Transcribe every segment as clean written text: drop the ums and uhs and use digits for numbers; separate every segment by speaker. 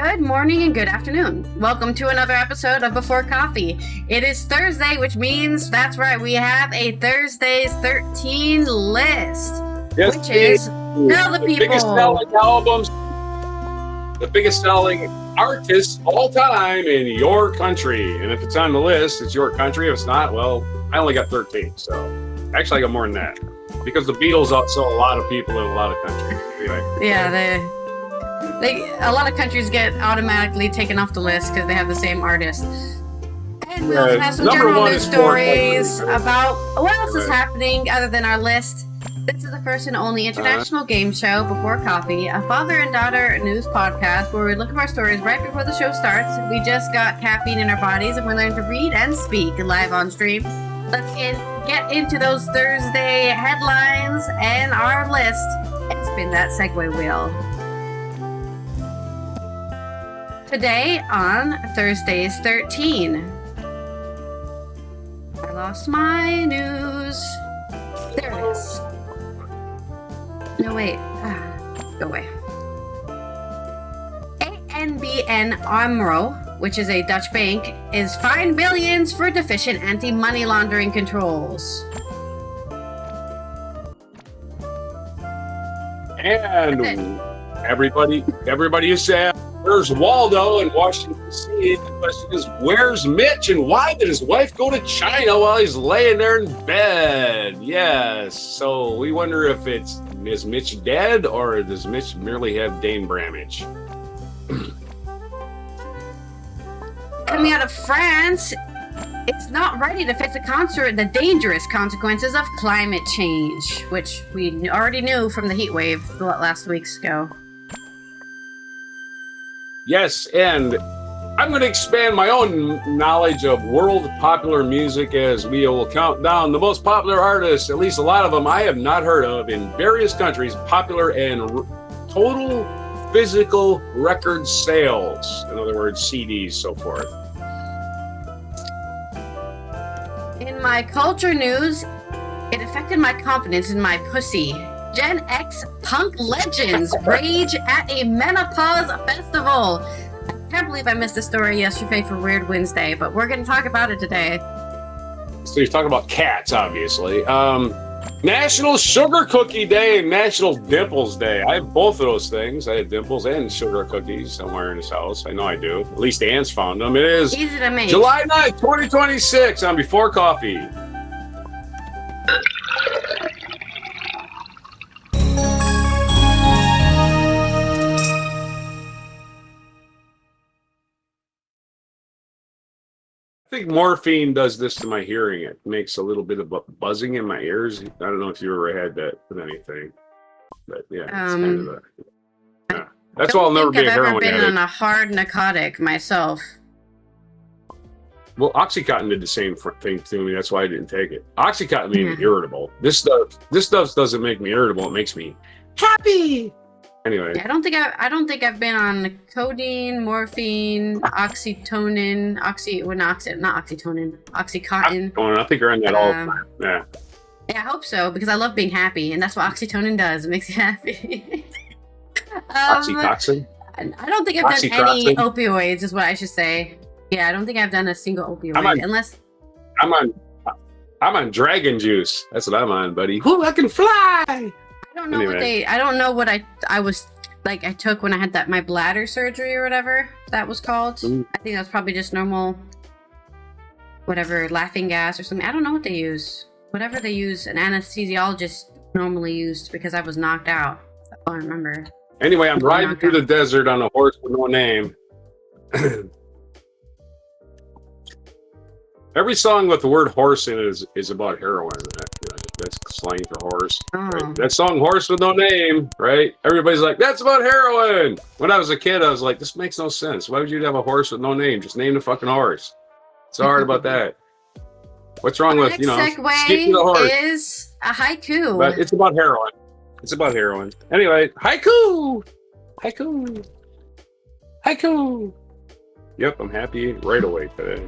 Speaker 1: Good morning and good afternoon. Welcome to another episode of Before Coffee. It is Thursday, which means, that's right, we have a Thursday's 13 list.
Speaker 2: Yes,
Speaker 1: which is Tell the People.
Speaker 2: Biggest selling albums, the biggest selling artists all time in your country. And if it's on the list, it's your country. If it's not, well, I only got 13. So actually I got more than that. Because the Beatles outsell a lot of people in a lot of countries. Anyway.
Speaker 1: Yeah, a lot of countries get automatically taken off the list because they have the same artist. And we also have some general news stories about what else is happening other than our list. This is the first and only international game show, Before Coffee, a father and daughter news podcast where we look at our stories right before the show starts. We just got caffeine in our bodies and we learn to read and speak live on stream. Let's get into those Thursday headlines and our list and spin that segue wheel. Today on Thursday's 13. I lost my news. There it is. No, wait. Go away. ABN Amro, which is a Dutch bank, is fined billions for deficient anti-money laundering controls.
Speaker 2: And everybody is sad. Where's Waldo in Washington, D.C.? The question is, where's Mitch, and why did his wife go to China while he's laying there in bed? Yes. So we wonder if is Mitch dead, or does Mitch merely have Dane Bramage?
Speaker 1: Coming out of France, it's not ready to face the dangerous consequences of climate change, which we already knew from the heat wave last week's ago.
Speaker 2: Yes, and I'm going to expand my own knowledge of world popular music as we will count down the most popular artists, at least a lot of them I have not heard of, in various countries, popular and total physical record sales. In other words, CDs, so forth.
Speaker 1: In my culture news, it affected my confidence in my pussy. Gen X punk legends rage at a menopause festival. I can't believe I missed the story yesterday for Weird Wednesday, but we're going to talk about it today.
Speaker 2: So you're talking about cats, obviously. National Sugar Cookie Day and National Dimples Day. I have both of those things. I have dimples and sugar cookies somewhere in this house. I know I do. At least Anne's found them. It is
Speaker 1: easy to make.
Speaker 2: July 9th, 2026 on Before Coffee. I think morphine does this to my hearing. It makes a little bit of buzzing in my ears. I don't know if you ever had that with anything, but yeah, it's kind of that's why I'll never be a heroin addict.
Speaker 1: I've been on a hard narcotic myself.
Speaker 2: Well, Oxycontin did the same thing to me. That's why I didn't take it. Oxycontin made me irritable. This stuff doesn't make me irritable. It makes me happy. Anyway,
Speaker 1: yeah, I don't think I've been on codeine, morphine, oxytocin.
Speaker 2: I think you're on that all the time. Yeah.
Speaker 1: Yeah, I hope so, because I love being happy, and that's what oxytocin does. It makes you happy.
Speaker 2: Oxytocin?
Speaker 1: I don't think I've done any opioids, is what I should say. Yeah, I don't think I've done a single opioid, unless
Speaker 2: I'm on dragon juice. That's what I'm on, buddy. Ooh, I can fly.
Speaker 1: I don't know what I was like. I took when I had my bladder surgery or whatever that was called. I think that's probably just normal, whatever, laughing gas or something. I don't know what they use. Whatever they use, an anesthesiologist normally used because I was knocked out. That's all I remember.
Speaker 2: Anyway, I'm riding through the desert on a horse with no name. Every song with the word horse in it is about heroin. That's slang for horse. Right? That song, Horse with No Name, right? Everybody's like, that's about heroin. When I was a kid, I was like, this makes no sense. Why would you have a horse with no name? Just name the fucking horse. What's so hard about that? What's wrong with, skipping the horse?
Speaker 1: Is a haiku.
Speaker 2: But it's about heroin. It's about heroin. Anyway, haiku! Haiku! Haiku! Yep, I'm happy right away today.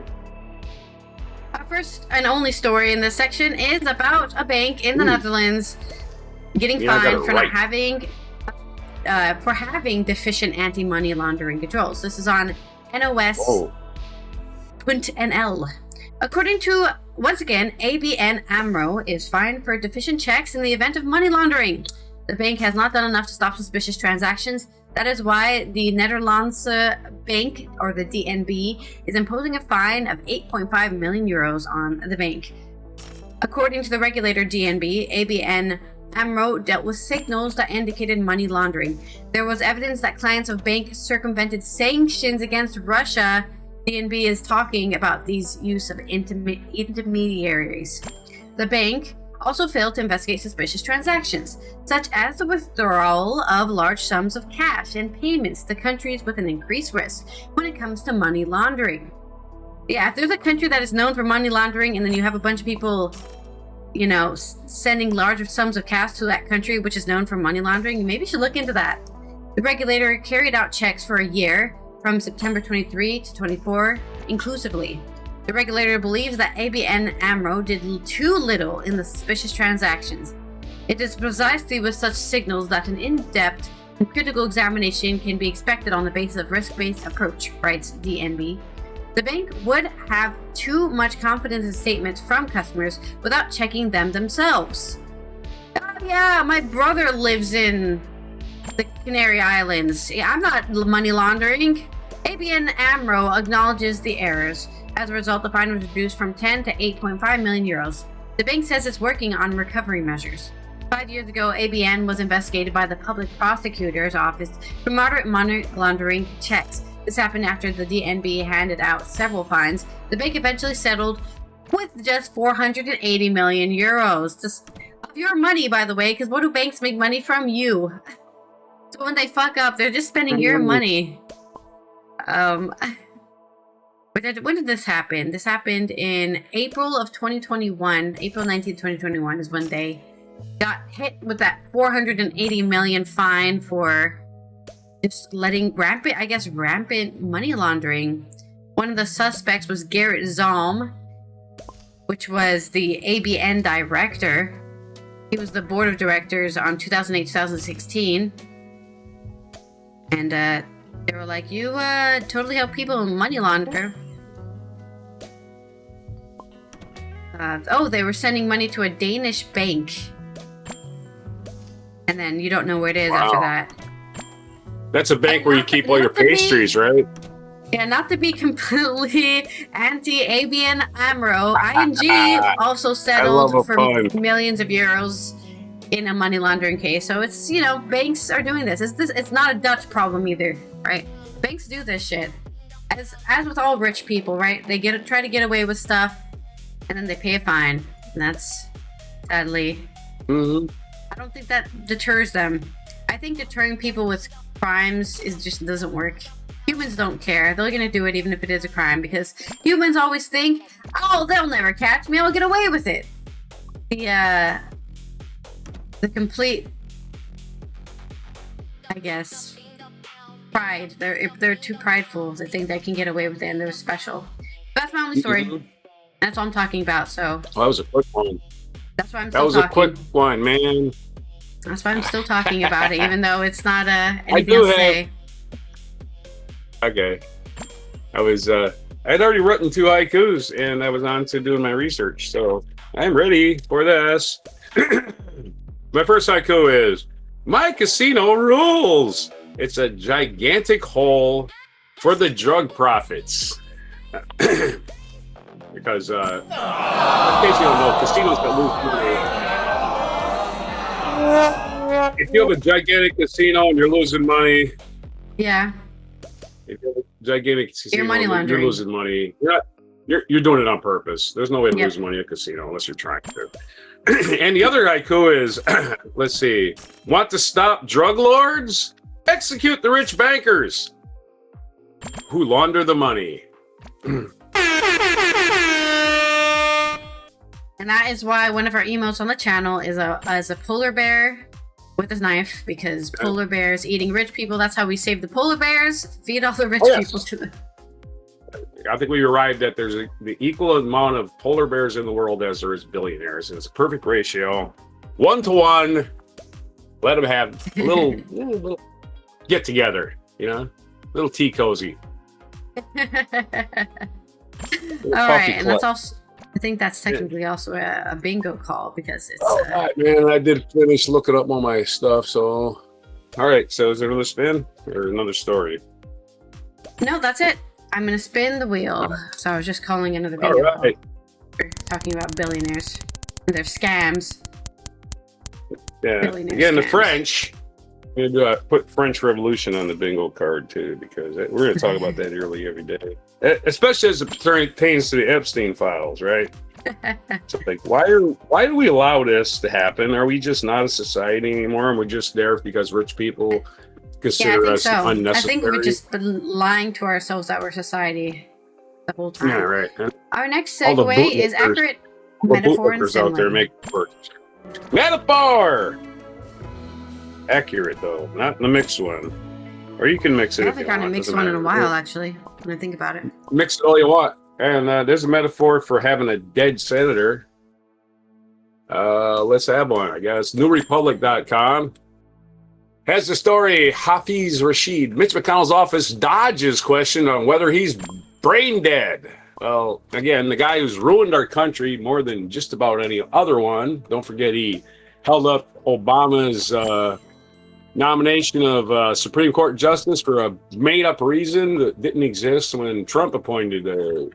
Speaker 1: Our first and only story in this section is about a bank in the Netherlands getting fined for not having for having deficient anti-money laundering controls. This is on NOS.NL. According to, once again, ABN Amro is fined for deficient checks in the event of money laundering. The bank has not done enough to stop suspicious transactions. That is why the Netherlands Bank, or the DNB, is imposing a fine of 8.5 million euros on the bank. According to the regulator DNB, ABN Amro dealt with signals that indicated money laundering. There was evidence that clients of banks circumvented sanctions against Russia. DNB is talking about these use of intermediaries. The bank also failed to investigate suspicious transactions, such as the withdrawal of large sums of cash and payments to countries with an increased risk when it comes to money laundering. Yeah, if there's a country that is known for money laundering and then you have a bunch of people, you know, sending large sums of cash to that country which is known for money laundering, you maybe should look into that. The regulator carried out checks for a year from September 23 to 24 inclusively. The regulator believes that ABN Amro did too little in the suspicious transactions. It is precisely with such signals that an in-depth and critical examination can be expected on the basis of risk-based approach, writes DNB. The bank would have too much confidence in statements from customers without checking them themselves. Oh yeah, my brother lives in the Canary Islands. Yeah, I'm not money laundering. ABN Amro acknowledges the errors. As a result, the fine was reduced from 10 to 8.5 million euros. The bank says it's working on recovery measures. 5 years ago, ABN was investigated by the Public Prosecutor's Office for moderate money laundering checks. This happened after the DNB handed out several fines. The bank eventually settled with just 480 million euros. Just of your money, by the way, because what do banks make money from? You. So when they fuck up, they're just spending your money. When did this happen? This happened in April of 2021. April 19th, 2021 is when they got hit with that 480 million fine for just letting rampant money laundering. One of the suspects was Gerrit Zalm, which was the ABN director. He was the board of directors on 2008-2016. And they were like, you totally help people money launder. They were sending money to a Danish bank. And then you don't know where it is after that.
Speaker 2: That's a bank where you keep all your pastries, right?
Speaker 1: Yeah, not to be completely anti-ABN Amro, ING also settled for millions of euros in a money laundering case. So it's, you know, banks are doing this. It's not a Dutch problem either, right? Banks do this shit. As with all rich people, right? They try to get away with stuff, and then they pay a fine. And that's, sadly, I don't think that deters them. I think deterring people with crimes just doesn't work. Humans don't care. They're gonna do it even if it is a crime, because humans always think, oh, they'll never catch me, I'll get away with it. The complete, I guess, pride. If they're too prideful, they think they can get away with it and they're special. That's my only story. That's what I'm talking about. So
Speaker 2: that was a quick one.
Speaker 1: That's why I'm still talking.
Speaker 2: That was a quick one, man.
Speaker 1: That's why I'm still talking about it, even though it's not anything else to say.
Speaker 2: Okay. I had already written 2 haikus, and I was on to doing my research, so I'm ready for this. My first haiku is, my casino rules. It's a gigantic hole for the drug profits. Because, in case you don't know, casinos that lose money. If you have a gigantic casino and you're losing money,
Speaker 1: yeah.
Speaker 2: If you have a gigantic casino,
Speaker 1: you're money laundering.
Speaker 2: You're losing money. You're doing it on purpose. There's no way to lose money at a casino unless you're trying to. And the other haiku is, let's see, want to stop drug lords? Execute the rich bankers who launder the money.
Speaker 1: And that is why one of our emotes on the channel is a polar bear with his knife, because polar bears eating rich people. That's how we save the polar bears. Feed all the rich people to them.
Speaker 2: I think we arrived that there's the equal amount of polar bears in the world as there is billionaires. And it's a perfect ratio. 1 to 1. Let them have a little get together, little tea cozy.
Speaker 1: All right, and that's also. I think that's technically also a bingo call because it's.
Speaker 2: All right, man. I did finish looking up all my stuff. So, all right. So, is there another spin or another story?
Speaker 1: No, that's it. I'm gonna spin the wheel. So I was just calling another bingo call. We're talking about billionaires and their scams.
Speaker 2: Yeah. Again, the French. I'm gonna put French Revolution on the bingo card too, because we're gonna talk about that nearly every day, especially as it pertains to the Epstein files, right? So, like, why do we allow this to happen? Are we just not a society anymore, and we're just there because rich people consider us unnecessary?
Speaker 1: I think we've just been lying to ourselves that we're society the whole time.
Speaker 2: Yeah, right.
Speaker 1: Our next segue is accurate metaphor and simile.
Speaker 2: Out there make words. Metaphor. Accurate though, not the mixed one. Or you can mix it. I
Speaker 1: haven't gotten a mixed one in a while, actually. When I think about it,
Speaker 2: mix it all you want. And there's a metaphor for having a dead senator. Let's have one, I guess. NewRepublic.com has the story. Hafiz Rashid, Mitch McConnell's office dodges question on whether he's brain dead. Well, again, the guy who's ruined our country more than just about any other one. Don't forget, he held up Obama's nomination of Supreme Court justice for a made-up reason that didn't exist when Trump appointed the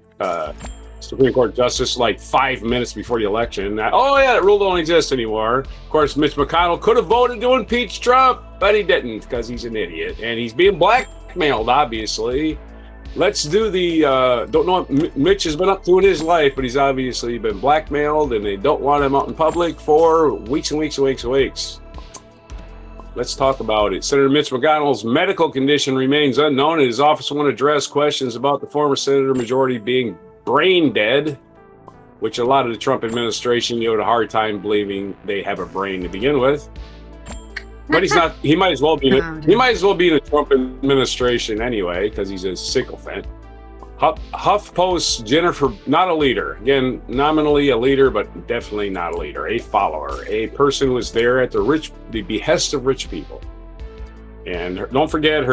Speaker 2: Supreme Court justice like 5 minutes before the election. That rule don't exist anymore. Of course, Mitch McConnell could have voted to impeach Trump, but he didn't because he's an idiot. And he's being blackmailed, obviously. Let's do the, don't know what Mitch has been up to in his life, but he's obviously been blackmailed, and they don't want him out in public for weeks and weeks and weeks and weeks. Let's talk about it. Senator Mitch McConnell's medical condition remains unknown, and his office won't address questions about the former senator majority being brain dead, which a lot of the Trump administration, had a hard time believing they have a brain to begin with. But he's not. He might as well be. He might as well be in the Trump administration anyway, because he's a sycophant. HuffPost Jennifer, not a leader. Again, nominally a leader, but definitely not a leader. A follower, a person who was there at the behest of rich people. And don't forget,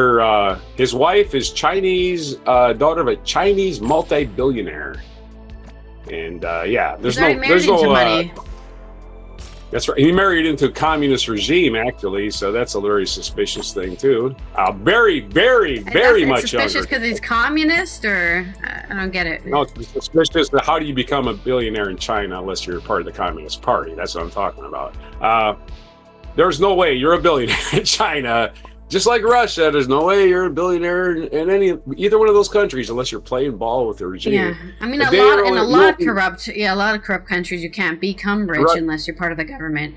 Speaker 2: his wife is Chinese, daughter of a Chinese multi-billionaire. And there's no money. That's right. He married into a communist regime, actually, so that's a very suspicious thing too. Very, very, very much
Speaker 1: suspicious because he's communist, or I don't get it.
Speaker 2: No, it's suspicious. How do you become a billionaire in China unless you're part of the Communist Party? That's what I'm talking about. There's no way you're a billionaire in China. Just like Russia, there's no way you're a billionaire in either one of those countries unless you're playing ball with the regime.
Speaker 1: Yeah, I mean, a lot of corrupt countries, you can't become rich unless you're part of the government.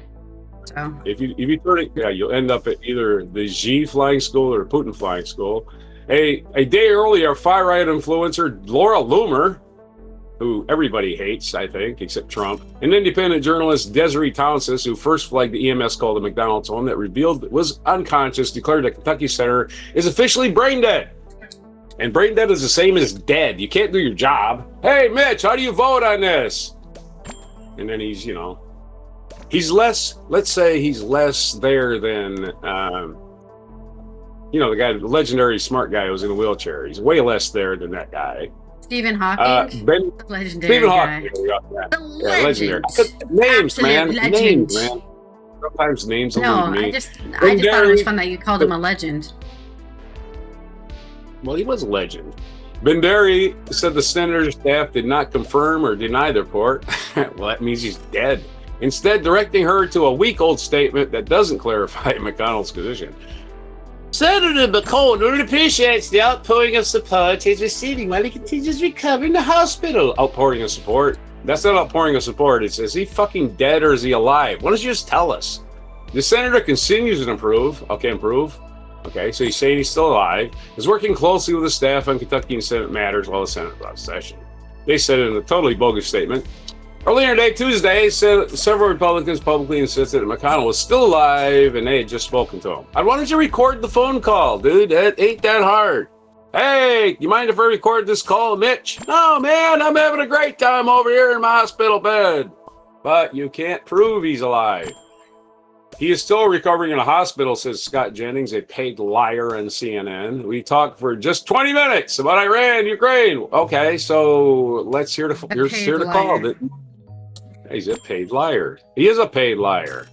Speaker 1: So
Speaker 2: if you turn it, you'll end up at either the Xi flying school or Putin flying school. A day earlier, far-right influencer Laura Loomer, who everybody hates, I think, except Trump, and independent journalist Desiree Townsend, who first flagged the EMS call to McDonald's home that revealed it was unconscious, declared a Kentucky senator is officially brain dead. And brain dead is the same as dead. You can't do your job. Hey, Mitch, how do you vote on this? And then he's less, let's say he's less there than, the guy, the legendary smart guy who was in a wheelchair. He's way less there than that guy.
Speaker 1: Stephen Hawking, legendary
Speaker 2: Stephen
Speaker 1: guy.
Speaker 2: Hawking, legendary. Names, man.
Speaker 1: Legend.
Speaker 2: Names, man. Sometimes names elude me.
Speaker 1: I just thought it was fun that you called him a legend.
Speaker 2: Well, he was a legend. Benderi said the senator's staff did not confirm or deny the report. Well, that means he's dead. Instead, directing her to a week-old statement that doesn't clarify McConnell's position. Senator McConnell appreciates the outpouring of support he's receiving while he continues recovering in the hospital. Outpouring of support? That's not outpouring of support. It's, is he fucking dead or is he alive? Why don't you just tell us? The senator continues to improve. Okay, so he's saying he's still alive. Is working closely with the staff on Kentucky and Senate matters while the Senate brought session. They said in a totally bogus statement. Earlier today, Tuesday, several Republicans publicly insisted that McConnell was still alive and they had just spoken to him. Why don't you record the phone call, dude? That ain't that hard. Hey, you mind if I record this call, Mitch? No, man, I'm having a great time over here in my hospital bed. But you can't prove he's alive. He is still recovering in a hospital, says Scott Jennings, a paid liar on CNN. We talked for just 20 minutes about Iran, Ukraine. Okay, so let's hear the call. He's a paid liar. He is a paid liar.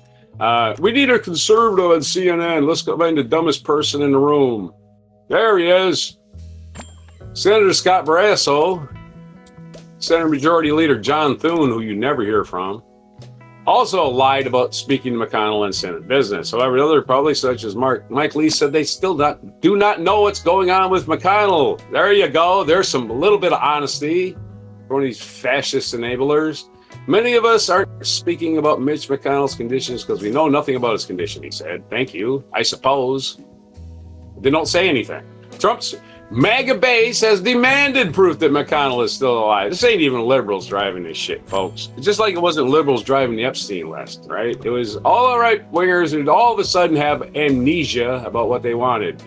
Speaker 2: We need a conservative on CNN. Let's go find the dumbest person in the room. There he is. Senator Scott Barrasso. Senate Majority Leader John Thune, who you never hear from, also lied about speaking to McConnell in Senate business. However, other publics such as Mike Lee said they still do not know what's going on with McConnell. There you go. There's some little bit of honesty from these fascist enablers. Many of us aren't speaking about Mitch McConnell's conditions because we know nothing about his condition, he said. Thank you, I suppose. They don't say anything. Trump's MAGA base has demanded proof that McConnell is still alive. This ain't even liberals driving this shit, folks. It's just like it wasn't liberals driving the Epstein list, right? It was all the right wingers who all of a sudden have amnesia about what they wanted.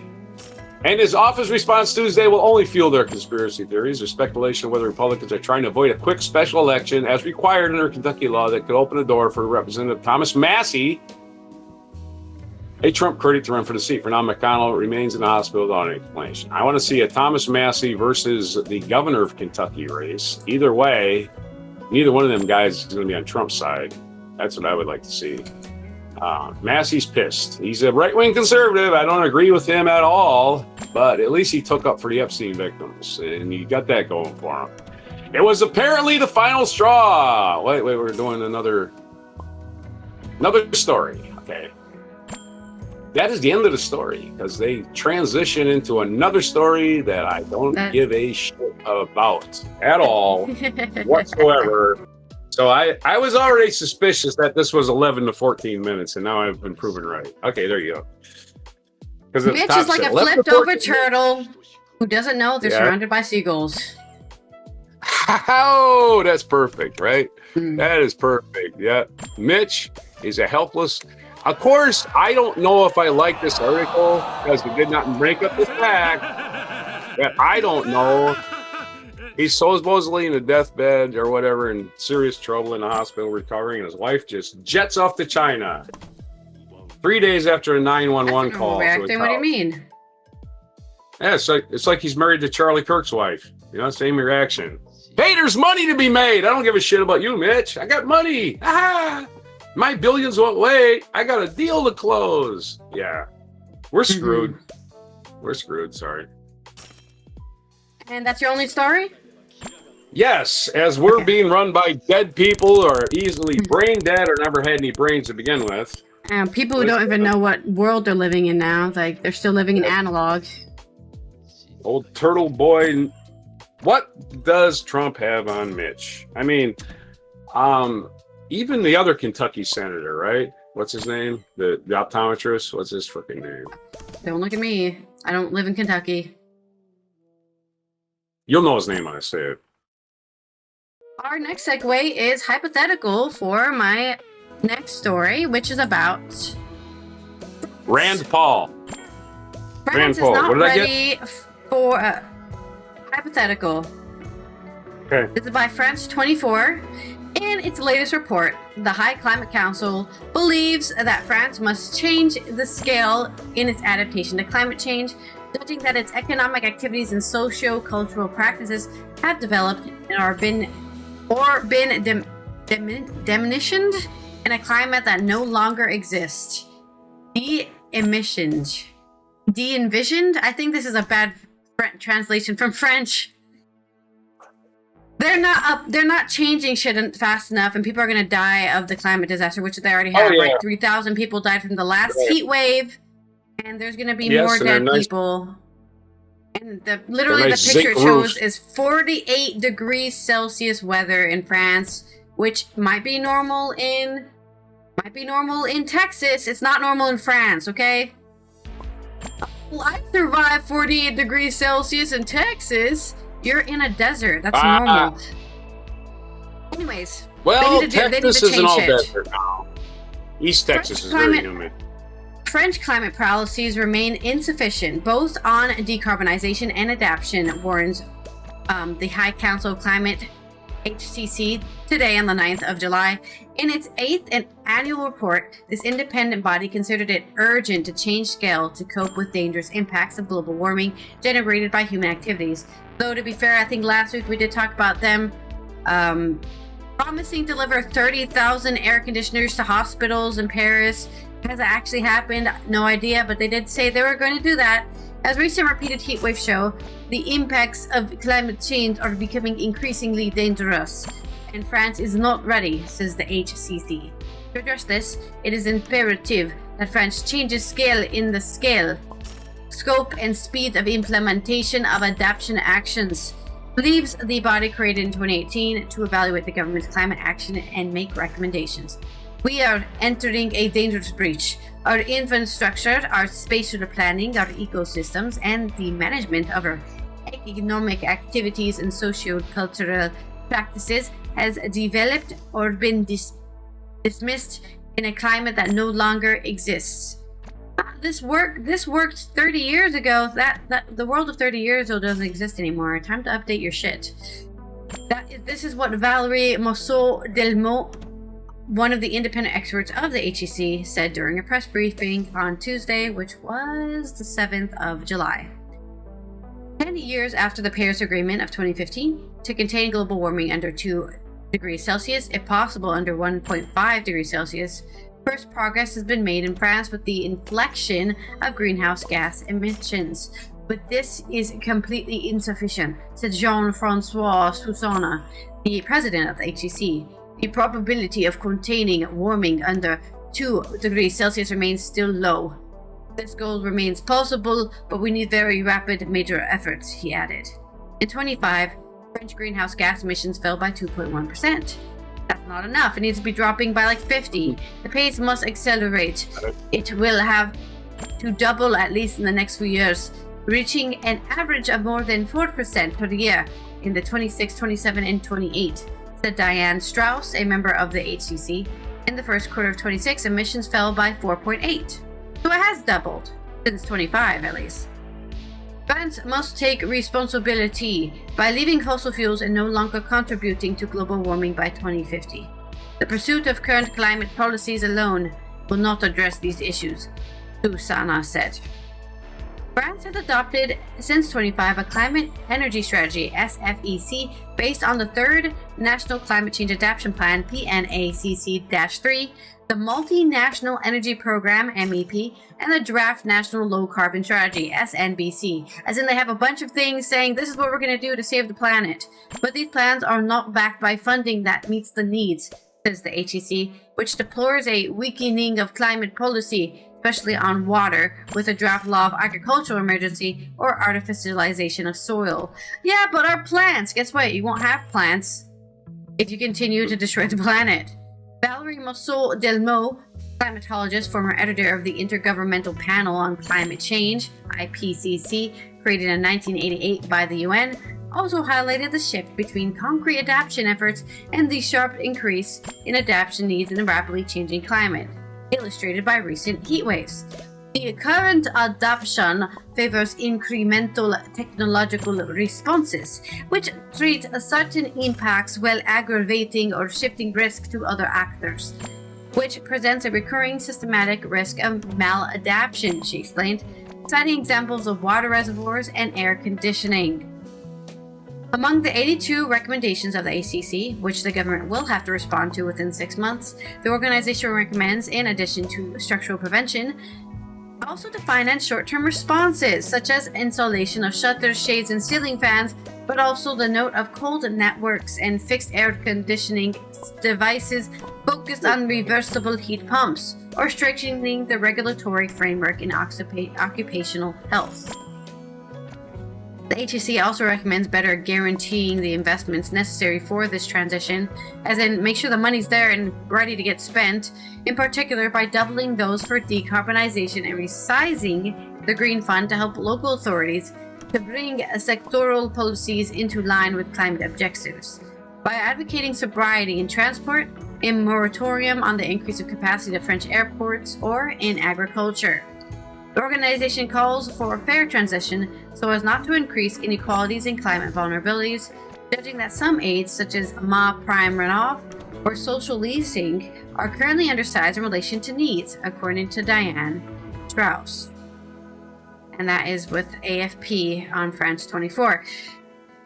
Speaker 2: And his office response Tuesday will only fuel their conspiracy theories or speculation of whether Republicans are trying to avoid a quick special election as required under Kentucky law that could open the door for Representative Thomas Massie, a Trump critic, to run for the seat. For now, McConnell remains in the hospital without any explanation. I want to see a Thomas Massie versus the governor of Kentucky race. Either way, neither one of them guys is going to be on Trump's side. That's what I would like to see. Massey's pissed. He's a right-wing conservative. I don't agree with him at all, but at least he took up for the Epstein victims, and he got that going for him. It was apparently the final straw. Wait, we're doing another story. Okay. That is the end of the story, because they transition into another story that I don't give a shit about at all whatsoever. So I was already suspicious that this was 11 to 14 minutes, and now I've been proven right. Okay, there you go.
Speaker 1: Mitch is like a flipped over turtle who doesn't know they're surrounded by seagulls.
Speaker 2: Oh, that's perfect, right? That is perfect. Yeah. Mitch is a helpless. Of course, I don't know if I like this article because it did not break up the fact that I don't know. He's supposedly in a deathbed or whatever, in serious trouble in the hospital recovering, and his wife just jets off to China 3 days after a 911 call.
Speaker 1: What do you mean?
Speaker 2: Yeah, it's like he's married to Charlie Kirk's wife. You know, same reaction. Hey, there's money to be made. I don't give a shit about you, Mitch. I got money. My billions won't wait. I got a deal to close. Yeah, we're screwed. We're screwed. Sorry.
Speaker 1: And that's your only story?
Speaker 2: Yes, as we're being run by dead people or easily brain dead or never had any brains to begin with.
Speaker 1: People who don't even know what world they're living in now. Like, they're still living in analog.
Speaker 2: Old turtle boy. What does Trump have on Mitch? I mean, even the other Kentucky senator, right? What's his name? The optometrist? What's his freaking name?
Speaker 1: Don't look at me. I don't live in Kentucky.
Speaker 2: You'll know his name when I say it.
Speaker 1: Our next segue is hypothetical for my next story, which is about
Speaker 2: Rand Paul.
Speaker 1: France is not ready for hypothetical.
Speaker 2: Okay.
Speaker 1: This is by France 24. In its latest report, the High Climate Council believes that France must change the scale in its adaptation to climate change, judging that its economic activities and socio-cultural practices have developed and been diminished in a climate that no longer exists. De-envisioned. I think this is a bad translation from French. They're not changing shit fast enough, and people are going to die of the climate disaster, which they already have. Like 3,000 people died from the last heat wave, and there's going to be more dead people. And the picture it shows is 48 degrees Celsius weather in France, which might be normal in Texas. It's not normal in France, okay? Well, I survived 48 degrees Celsius in Texas. You're in a desert. That's normal. Anyways,
Speaker 2: well, Texas isn't all desert now. East Texas is very humid.
Speaker 1: French climate policies remain insufficient, both on decarbonization and adaptation, warns the High Council of Climate HCC today on the 9th of July. In its 8th annual report, this independent body considered it urgent to change scale to cope with dangerous impacts of global warming generated by human activities. Though, to be fair, I think last week we did talk about them promising to deliver 30,000 air conditioners to hospitals in Paris. Has that actually happened? No idea, but they did say they were going to do that. As recent repeated heat waves show, the impacts of climate change are becoming increasingly dangerous, and France is not ready, says the HCC. To address this, it is imperative that France changes scale in the scope and speed of implementation of adaptation actions, believes the body created in 2018 to evaluate the government's climate action and make recommendations. We are entering a dangerous breach. Our infrastructure, our spatial planning, our ecosystems, and the management of our economic activities and socio-cultural practices has developed or been dismissed in a climate that no longer exists. This worked 30 years ago. That the world of 30 years ago doesn't exist anymore. Time to update your shit. This is what Valérie Mousseau-Delmotte, one of the independent experts of the HCC, said during a press briefing on Tuesday, which was the 7th of July. 10 years after the Paris Agreement of 2015 to contain global warming under 2 degrees Celsius, if possible under 1.5 degrees Celsius, first progress has been made in France with the inflection of greenhouse gas emissions. But this is completely insufficient, said Jean-François Soussauna, the president of the HCC. The probability of containing warming under 2 degrees Celsius remains still low. This goal remains possible, but we need very rapid major efforts, he added. In 2025, French greenhouse gas emissions fell by 2.1%. That's not enough. It needs to be dropping by like 50. The pace must accelerate. It will have to double at least in the next few years, reaching an average of more than 4% per year in the 26, 27, and 28, said Diane Strauss, a member of the HCC. In the first quarter of 26, emissions fell by 4.8. So it has doubled, since 25 at least. France must take responsibility by leaving fossil fuels and no longer contributing to global warming by 2050. The pursuit of current climate policies alone will not address these issues, Susanna said. France has adopted since 25 a climate energy strategy, SFEC, based on the third National Climate Change Adaptation Plan, PNACC-3, the Multinational Energy Program, MEP, and the Draft National Low Carbon Strategy, SNBC. As in, they have a bunch of things saying this is what we're going to do to save the planet. But these plans are not backed by funding that meets the needs, says the HCC, which deplores a weakening of climate policy, especially on water, with a draft law of agricultural emergency or artificialization of soil. Yeah, but our plants, guess what? You won't have plants if you continue to destroy the planet. Valérie Mousseau-Delmotte, climatologist, former editor of the Intergovernmental Panel on Climate Change, IPCC, created in 1988 by the UN, also highlighted the shift between concrete adaptation efforts and the sharp increase in adaptation needs in a rapidly changing climate, illustrated by recent heat waves. The current adoption favors incremental technological responses, which treat certain impacts while aggravating or shifting risk to other actors, which presents a recurring systematic risk of maladaptation, she explained, citing examples of water reservoirs and air conditioning. Among the 82 recommendations of the ACC, which the government will have to respond to within 6 months, the organization recommends, in addition to structural prevention, also to finance short-term responses, such as installation of shutters, shades, and ceiling fans, but also the note of cold networks and fixed air conditioning devices focused on reversible heat pumps, or strengthening the regulatory framework in occupational health. The HCC also recommends better guaranteeing the investments necessary for this transition, as in make sure the money's there and ready to get spent, in particular by doubling those for decarbonization and resizing the Green Fund to help local authorities to bring sectoral policies into line with climate objectives. By advocating sobriety in transport, a moratorium on the increase of capacity of French airports, or in agriculture. The organization calls for a fair transition so as not to increase inequalities and climate vulnerabilities, judging that some aids, such as mob prime runoff or social leasing, are currently undersized in relation to needs, according to Diane Strauss. And that is with AFP on France 24.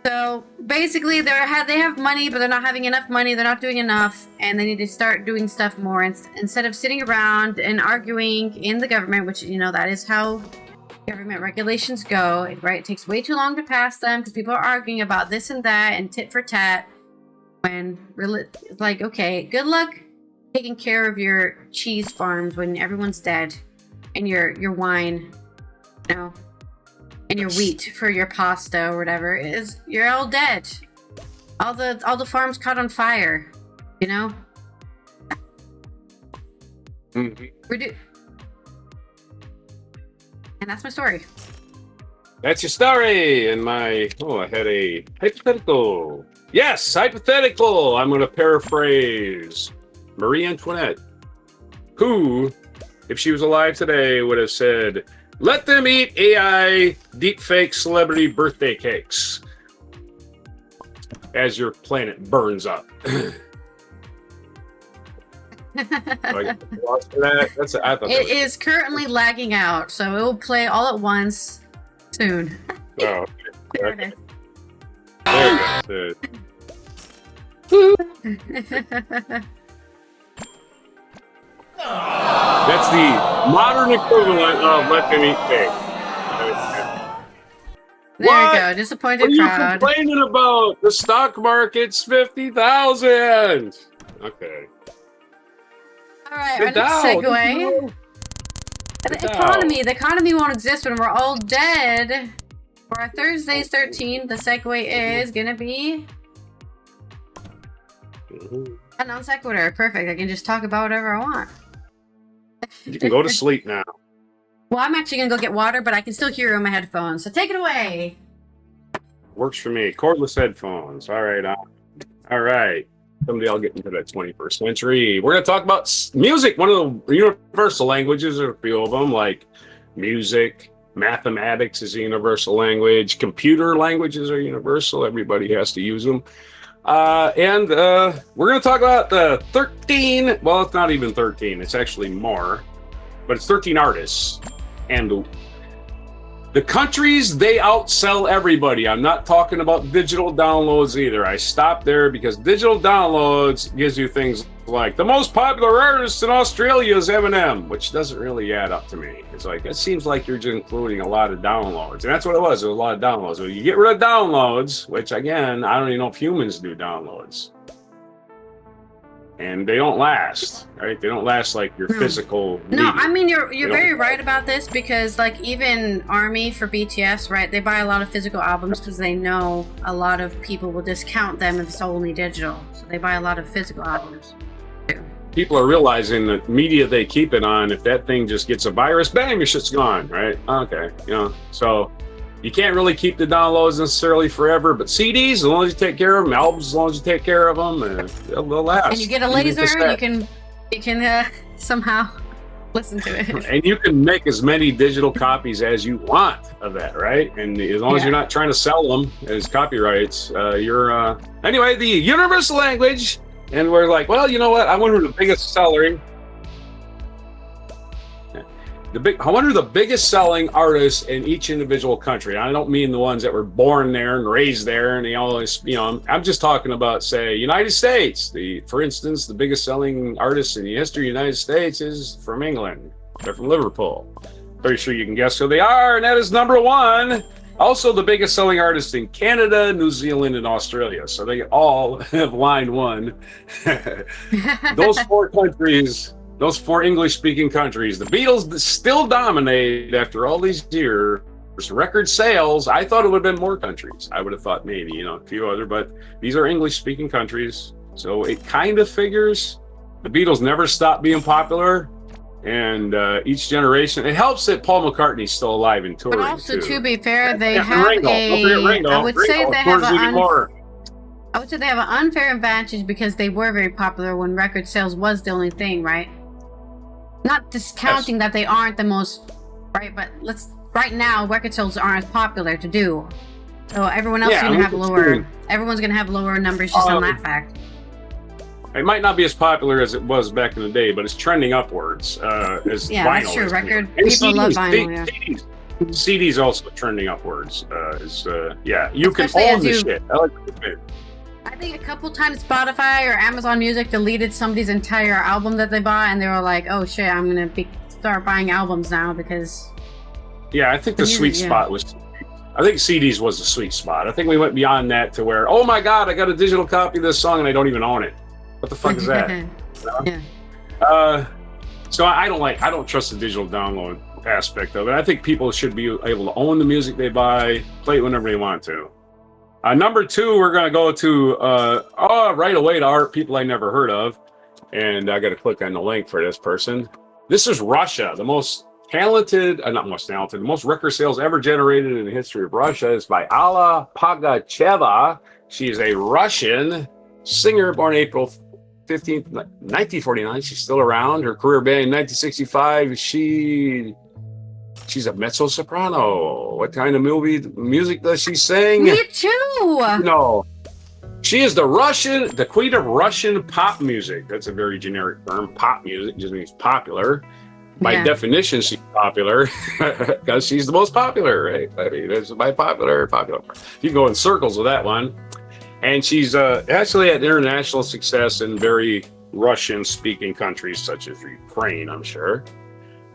Speaker 1: So basically, they have money, but they're not having enough money. They're not doing enough, and they need to start doing stuff more instead of sitting around and arguing in the government, which, you know, that is how government regulations go, right? It takes way too long to pass them because people are arguing about this and that and tit for tat. When really, like, okay, good luck taking care of your cheese farms when everyone's dead, and your wine, you know, and your wheat for your pasta or whatever you're all dead. All the farms caught on fire, you know. Mm-hmm. And that's my story.
Speaker 2: That's your story. And I had a hypothetical. Yes, hypothetical. I'm going to paraphrase Marie Antoinette, who, if she was alive today, would have said, "Let them eat AI deepfake celebrity birthday cakes as your planet burns up."
Speaker 1: It is currently lagging out, so it will play all at once soon.
Speaker 2: Oh,
Speaker 1: there it is.
Speaker 2: There it is. That's the modern equivalent of "let them eat cake."
Speaker 1: There you go. Disappointed
Speaker 2: crowd. What are
Speaker 1: crowd.
Speaker 2: you complaining about? The stock market's 50,000. Okay.
Speaker 1: All right, our next segue. The economy won't exist when we're all dead. For our Thursday's 13, the segue is gonna be a non sequitur. Perfect. I can just talk about whatever I want.
Speaker 2: You can go to sleep now.
Speaker 1: Well, I'm actually gonna go get water, but I can still hear you on my headphones. So take it away.
Speaker 2: Works for me. Cordless headphones. All right. All right. Someday I'll get into the 21st century. We're going to talk about music, one of the universal languages. There are a few of them, like music, mathematics is a universal language, computer languages are universal. Everybody has to use them. And we're going to talk about the 13, well, it's not even 13, it's actually more, but it's 13 artists. And the countries, they outsell everybody. I'm not talking about digital downloads either. I stopped there because digital downloads gives you things like the most popular artist in Australia is Eminem, which doesn't really add up to me. It's like, it seems like you're just including a lot of downloads. And that's what it was. There was a lot of downloads. So you get rid of downloads, which again, I don't even know if humans do downloads. And they don't last, right? They don't last like your physical media.
Speaker 1: No, I mean, you're very right about this because, like, even ARMY for BTS, right? They buy a lot of physical albums because they know a lot of people will discount them if it's only digital. So they buy a lot of physical albums too.
Speaker 2: People are realizing that media they keep it on, if that thing just gets a virus, bam, your shit's gone, right? Okay, you know, so you can't really keep the downloads necessarily forever, but CDs, as long as you take care of them, albums, as long as you take care of them, they'll last.
Speaker 1: And you get a laser, you can somehow listen to it.
Speaker 2: And you can make as many digital copies as you want of that, right? And as long as you're not trying to sell them as copyrights, you're anyway, the universal language. And we're like, well, you know what? I wonder who the biggest seller. I wonder the biggest selling artists in each individual country. I don't mean the ones that were born there and raised there, and they always, you know. I'm just talking about, say, United States. For instance, the biggest selling artist in the history of the United States is from England. They're from Liverpool. Pretty sure you can guess who they are, and that is number one. Also, the biggest selling artist in Canada, New Zealand, and Australia. So they all have line one. Those four countries. Those four English-speaking countries, the Beatles still dominate after all these years. Record sales, I thought it would have been more countries. I would have thought maybe, you know, a few other, but these are English-speaking countries. So it kind of figures. The Beatles never stopped being popular. And each generation, it helps that Paul McCartney's still alive and touring.
Speaker 1: But also, to be fair, they
Speaker 2: and
Speaker 1: have
Speaker 2: Ringo. Don't forget Ringo.
Speaker 1: I would say they have an
Speaker 2: an
Speaker 1: unfair advantage because they were very popular when record sales was the only thing, right? Not discounting that they aren't the most, right? But right now, record sales aren't as popular to do. So everyone else is going to have lower. Everyone's going to have lower numbers just on that fact.
Speaker 2: It might not be as popular as it was back in the day, but it's trending upwards. As
Speaker 1: yeah,
Speaker 2: vinyl
Speaker 1: that's true.
Speaker 2: Record
Speaker 1: People CDs, love vinyl.
Speaker 2: CDs also trending upwards. You
Speaker 1: Especially
Speaker 2: can own the shit. I like it.
Speaker 1: I think a couple times Spotify or Amazon Music deleted somebody's entire album that they bought, and they were like, "Oh shit, I'm gonna start buying albums now because."
Speaker 2: Yeah, I think the sweet spot was. I think CDs was the sweet spot. I think we went beyond that to where, oh my god, I got a digital copy of this song and I don't even own it. What the fuck is that?
Speaker 1: Yeah.
Speaker 2: So I don't trust the digital download aspect of it. I think people should be able to own the music they buy, play it whenever they want to. Number 2, we're going to go to right away to people I never heard of. And I got to click on the link for this person. This is Russia. The most the most record sales ever generated in the history of Russia is by Alla Pugacheva. She is a Russian singer born April 15th, 1949. She's still around. Her career began in 1965. She's a mezzo-soprano. What kind of music does she sing?
Speaker 1: Me too.
Speaker 2: No. She is the queen of Russian pop music. That's a very generic term. Pop music just means popular. By definition, she's popular because she's the most popular, right? I mean, it's by popular. You can go in circles with that one. And she's actually had international success in very Russian-speaking countries such as Ukraine, I'm sure,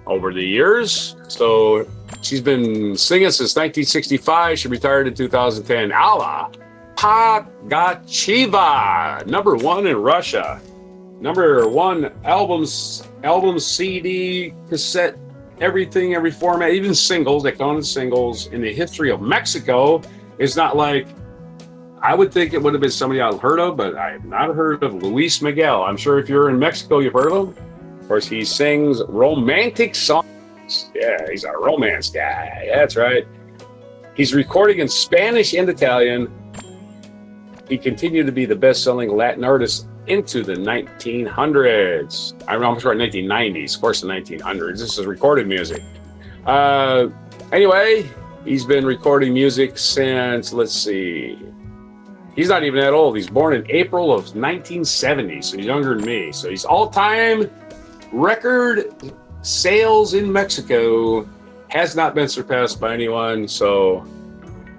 Speaker 2: over the years. So she's been singing since 1965. She retired in 2010. Alla Pugacheva, number 1 in Russia. Number 1 album, CD, cassette, everything, every format, even singles. They counted singles in the history of Mexico. It's not like I would think it would have been somebody I've heard of, but I have not heard of Luis Miguel. I'm sure if you're in Mexico, you've heard of him. Of course, he sings romantic songs. Yeah, he's a romance guy. That's right. He's recording in Spanish and Italian. He continued to be the best-selling Latin artist into the 1900s. I'm sorry, 1990s. Of course, the 1900s. This is recorded music. Anyway, he's been recording music since, let's see. He's not even that old. He's born in April of 1970, so he's younger than me. So he's all-time record sales in Mexico has not been surpassed by anyone. So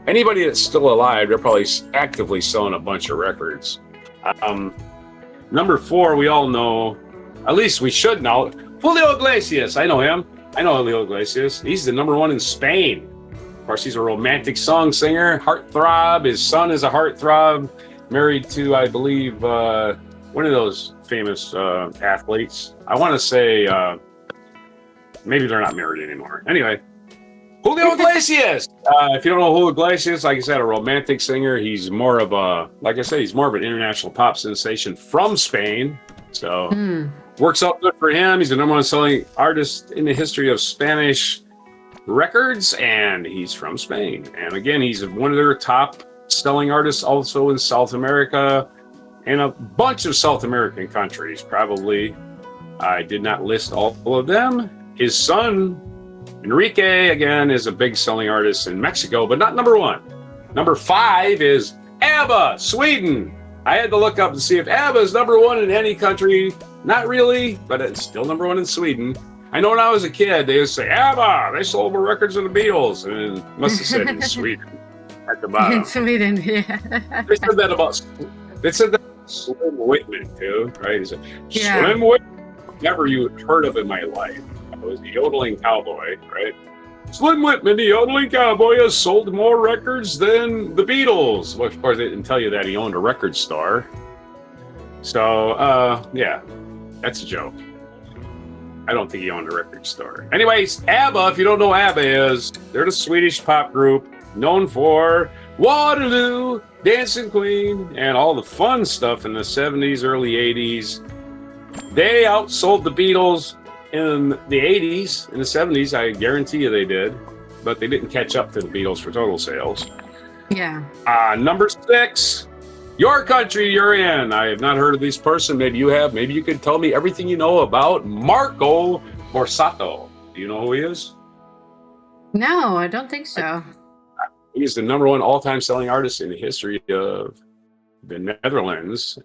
Speaker 2: anybody that's still alive, they're probably actively selling a bunch of records. Number 4, we all know, at least we should know, Julio Iglesias. I know him. I know Julio Iglesias. He's the number 1 in Spain. Of course, he's a romantic song singer, heartthrob. His son is a heartthrob, married to, I believe, one of those famous athletes. I want to say, maybe they're not married anymore. Anyway, Julio Iglesias. If you don't know Julio Iglesias, like I said, a romantic singer. He's more of an international pop sensation from Spain. So works out good for him. He's the number 1 selling artist in the history of Spanish records, and he's from Spain. And again, he's one of their top selling artists also in South America and a bunch of South American countries. Probably, I did not list all of them. His son, Enrique, again, is a big selling artist in Mexico, but not number 1. Number 5 is ABBA, Sweden. I had to look up to see if ABBA is number 1 in any country. Not really, but it's still number 1 in Sweden. I know when I was a kid, they would say, ABBA, they sold more records than the Beatles. And it must have said in Sweden at the bottom.
Speaker 1: In Sweden, yeah.
Speaker 2: They said that about Slim Whitman, too, right? He said,
Speaker 1: Yeah.
Speaker 2: Slim Whitman, never you heard of in my life. It was the yodeling cowboy, right? Slim Whitman, the yodeling cowboy, has sold more records than the Beatles. Well, of course, they didn't tell you that he owned a record store. So, yeah, that's a joke. I don't think he owned a record store. Anyways, ABBA, if you don't know ABBA is, they're the Swedish pop group known for Waterloo, Dancing Queen, and all the fun stuff in the 70s, early 80s. They outsold the Beatles in the 80s. In the 70s, I guarantee you they did. But they didn't catch up to the Beatles for total sales.
Speaker 1: Yeah.
Speaker 2: Number 6. Your country you're in. I have not heard of this person. Maybe you have. Maybe you could tell me everything you know about Marco Borsato. Do you know who he is?
Speaker 1: No, I don't think so.
Speaker 2: He's the number one all-time selling artist in the history of the Netherlands.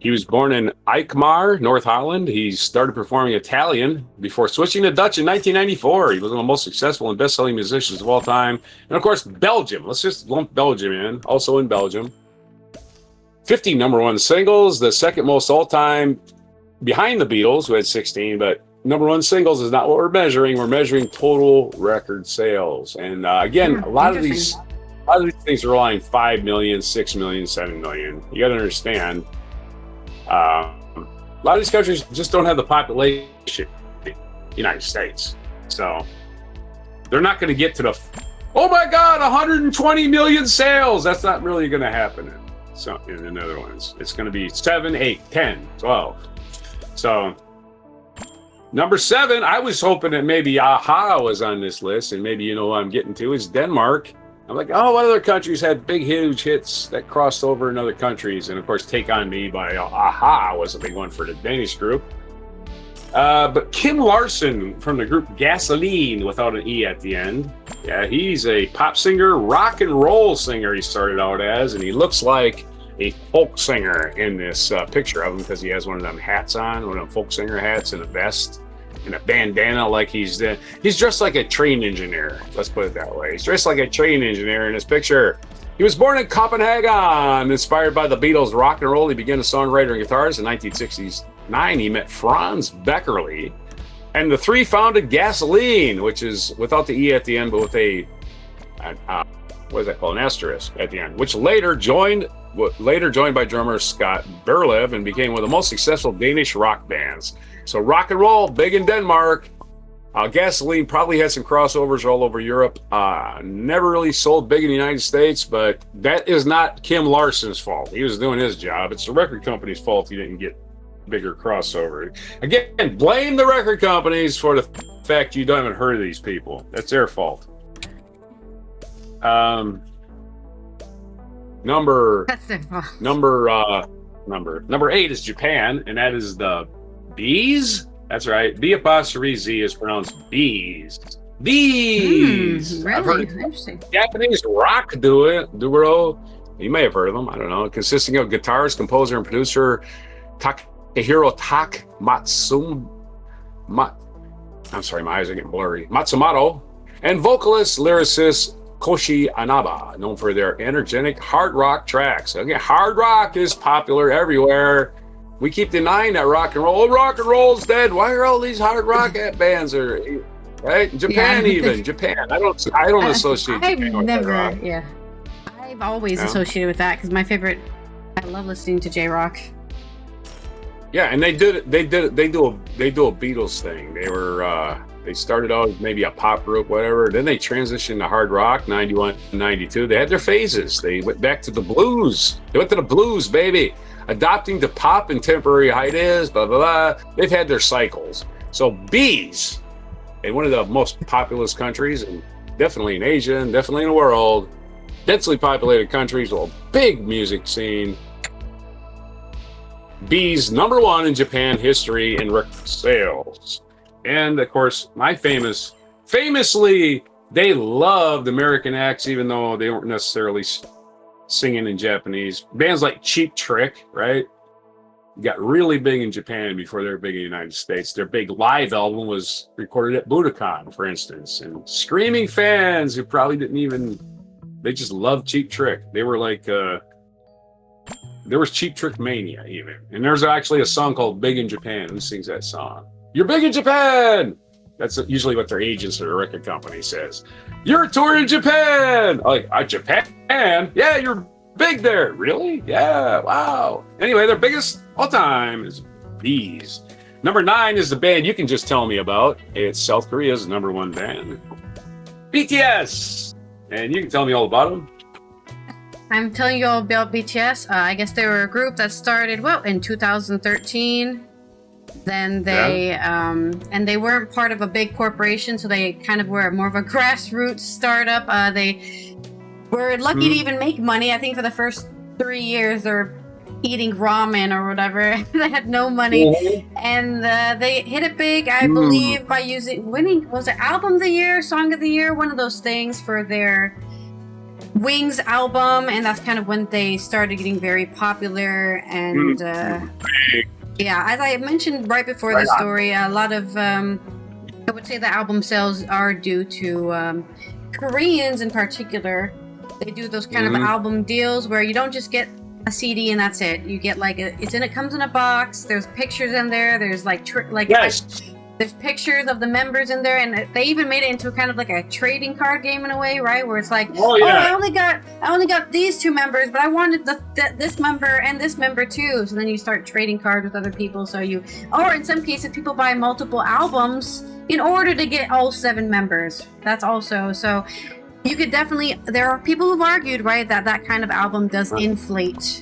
Speaker 2: He was born in Alkmaar, North Holland. He started performing Italian before switching to Dutch in 1994. He was one of the most successful and best-selling musicians of all time. And of course, Belgium. Let's just lump Belgium in. Also in Belgium. 50 number one singles, the second most all-time behind the Beatles, who had 16. But number one singles is not what we're measuring. We're measuring total record sales. And again, a lot of these things are relying 5 million, 6 million, 7 million. You got to understand. A lot of these countries just don't have the population United States. So they're not going to get to the, oh my God, 120 million sales. That's not really going to happen in the Netherlands. It's going to be 7, 8, 10, 12. So number 7, I was hoping that maybe AHA was on this list, and maybe you know what I'm getting to, is Denmark. I'm like, oh, what other countries had big, huge hits that crossed over in other countries? And of course, Take On Me by AHA was a big one for the Danish group. But Kim Larsen from the group Gasoline, without an E at the end. Yeah, he's a pop singer, rock and roll singer he started out as, and he looks like a folk singer in this picture of him because he has one of them hats on, one of them folk singer hats and a vest. And a bandana, like he's dressed like a train engineer. Let's put it that way. He's dressed like a train engineer in this picture. He was born in Copenhagen, inspired by the Beatles' rock and roll. He began as a songwriter and guitarist in 1969. He met Franz Beckerle, and the three founded Gasoline, which is without the E at the end, but with a what is that called? An asterisk at the end, which later joined by drummer Scott Berlev and became one of the most successful Danish rock bands. So rock and roll, big in Denmark. Gasoline probably had some crossovers all over Europe. Never really sold big in the United States, but that is not Kim Larsen's fault. He was doing his job. It's the record company's fault he didn't get bigger crossover. Again, blame the record companies for the fact you haven't heard of these people. That's their fault. Number 8 is Japan, and that is the Bees. That's right. B apostrophe Z is pronounced bees. Bees.
Speaker 1: Really?
Speaker 2: I've heard
Speaker 1: Interesting.
Speaker 2: Japanese rock duo. You may have heard of them. I don't know. Consisting of guitarist, composer, and producer Takehiro I'm sorry, my eyes are getting blurry. Matsumoto, and vocalist, lyricist Koshi Anaba, known for their energetic hard rock tracks. Again, hard rock is popular everywhere. We keep denying that rock and roll. Oh, rock and roll's dead. Why are all these hard rock bands right? Japan, Japan. I don't associate Japan with that rock.
Speaker 1: Yeah. I've always associated with that because I love listening to J-Rock.
Speaker 2: Yeah, and they do a Beatles thing. They started out as maybe a pop group, whatever. Then they transitioned to hard rock, 91, 92. They had their phases. They went back to the blues. They went to the blues, baby. Adopting to pop and temporary hiatus, blah, blah, blah. They've had their cycles. So Bees, in one of the most populous countries, and definitely in Asia, and definitely in the world, densely populated countries with a big music scene. Bees, number 1 in Japan history in record sales. And of course, famously, they loved American acts, even though they weren't necessarily singing in Japanese. Bands like Cheap Trick, right, got really big in Japan before they were big in the United States. Their big live album was recorded at Budokan, for instance. And screaming fans who probably they just loved Cheap Trick. They were like, there was Cheap Trick Mania even. And there's actually a song called Big in Japan. Who sings that song? You're big in Japan! That's usually what their agents or the record company says. You're touring Japan! Like, Japan? Yeah, you're big there. Really? Yeah, wow. Anyway, their biggest all time is Bees. Number 9 is the band you can just tell me about. It's South Korea's number 1 band, BTS. And you can tell me all about them.
Speaker 1: I'm telling you all about BTS. I guess they were a group that started, in 2013. Then they and they weren't part of a big corporation, so they kind of were more of a grassroots startup. They were lucky to even make money. I think for the first 3 years they're eating ramen or whatever. They had no money, and they hit it big, I believe, by winning, was it album of the year, song of the year, one of those things for their Wings album, and that's kind of when they started getting very popular. And as I mentioned right before the story, a lot of I would say the album sales are due to Koreans in particular. They do those kind of album deals where you don't just get a CD and that's it. You get like it comes in a box. There's pictures in there. There's there's pictures of the members in there, and they even made it into kind of like a trading card game in a way, right? Where it's like, I only got these 2 members, but I wanted this member and this member too. So then you start trading cards with other people. Or in some cases, people buy multiple albums in order to get all 7 members. That's also so. You could definitely. There are people who've argued, right, that kind of album does inflate.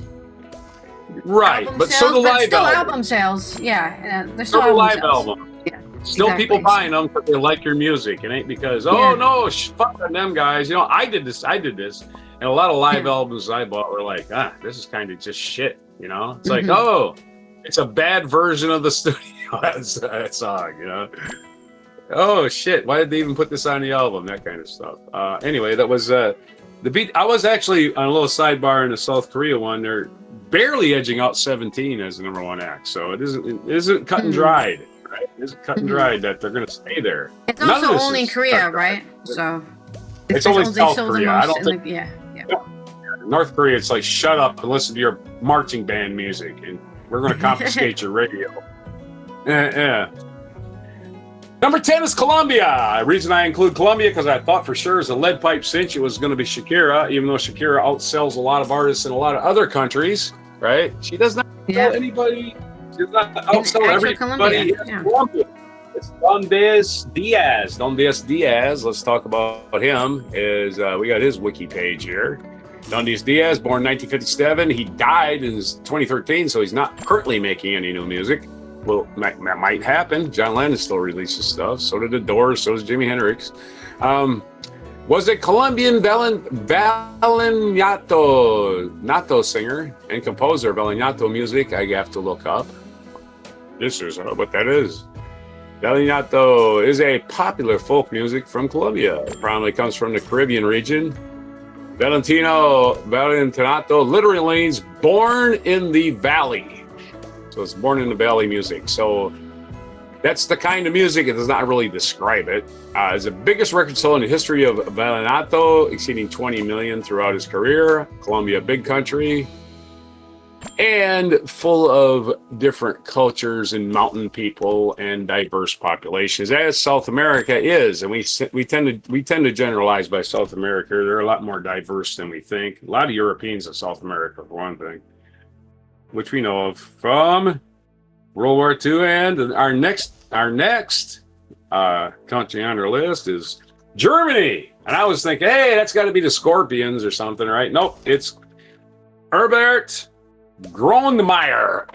Speaker 2: Right, but sales, so the live
Speaker 1: album sales. Yeah, there's still
Speaker 2: album live
Speaker 1: sales.
Speaker 2: Album. Yeah. Still people buying them because they like your music. It ain't because, fuck on them guys. I did this. And a lot of live albums I bought were like, this is kind of just shit. It's like, it's a bad version of the studio that song, Oh, shit. Why did they even put this on the album? That kind of stuff. Anyway, that was the beat. I was actually on a little sidebar in the South Korea one. They're barely edging out 17 as the number 1 act. So it isn't cut and dried. Right? It's cut and dried that they're going to stay there.
Speaker 1: It's also only in Korea, right? So
Speaker 2: it's only South Korea. I don't think. North Korea, it's like shut up and listen to your marching band music, and we're going to confiscate your radio. Yeah. Number 10 is Colombia. The reason I include Colombia because I thought for sure as a lead pipe cinch it was going to be Shakira, even though Shakira outsells a lot of artists in a lot of other countries. Right? She does not sell anybody. Does not outsell everybody in Colombia. It's Don Diaz. Let's talk about him. We got his wiki page here. Don Diaz, born 1957. He died in 2013, so he's not currently making any new music. Well, that might happen. John Lennon still releases stuff. So did the Doors. So does Jimi Hendrix. Was a Colombian vallenato singer and composer of vallenato music. I have to look up. This is what that is. Vallenato is a popular folk music from Colombia. It probably comes from the Caribbean region. Vallenato literally means born in the valley. So it's born in the valley music. So that's the kind of music. It does not really describe it. It's the biggest record sold in the history of vallenato, exceeding 20 million throughout his career. Colombia, big country, and full of different cultures and mountain people and diverse populations, as South America is. And we tend to generalize by South America. They're a lot more diverse than we think. A lot of Europeans in South America, for one thing, which we know of from World War II. And our next country on our list is Germany. And I was thinking, hey, that's got to be the Scorpions or something, right? Nope, it's Herbert Grönemeyer.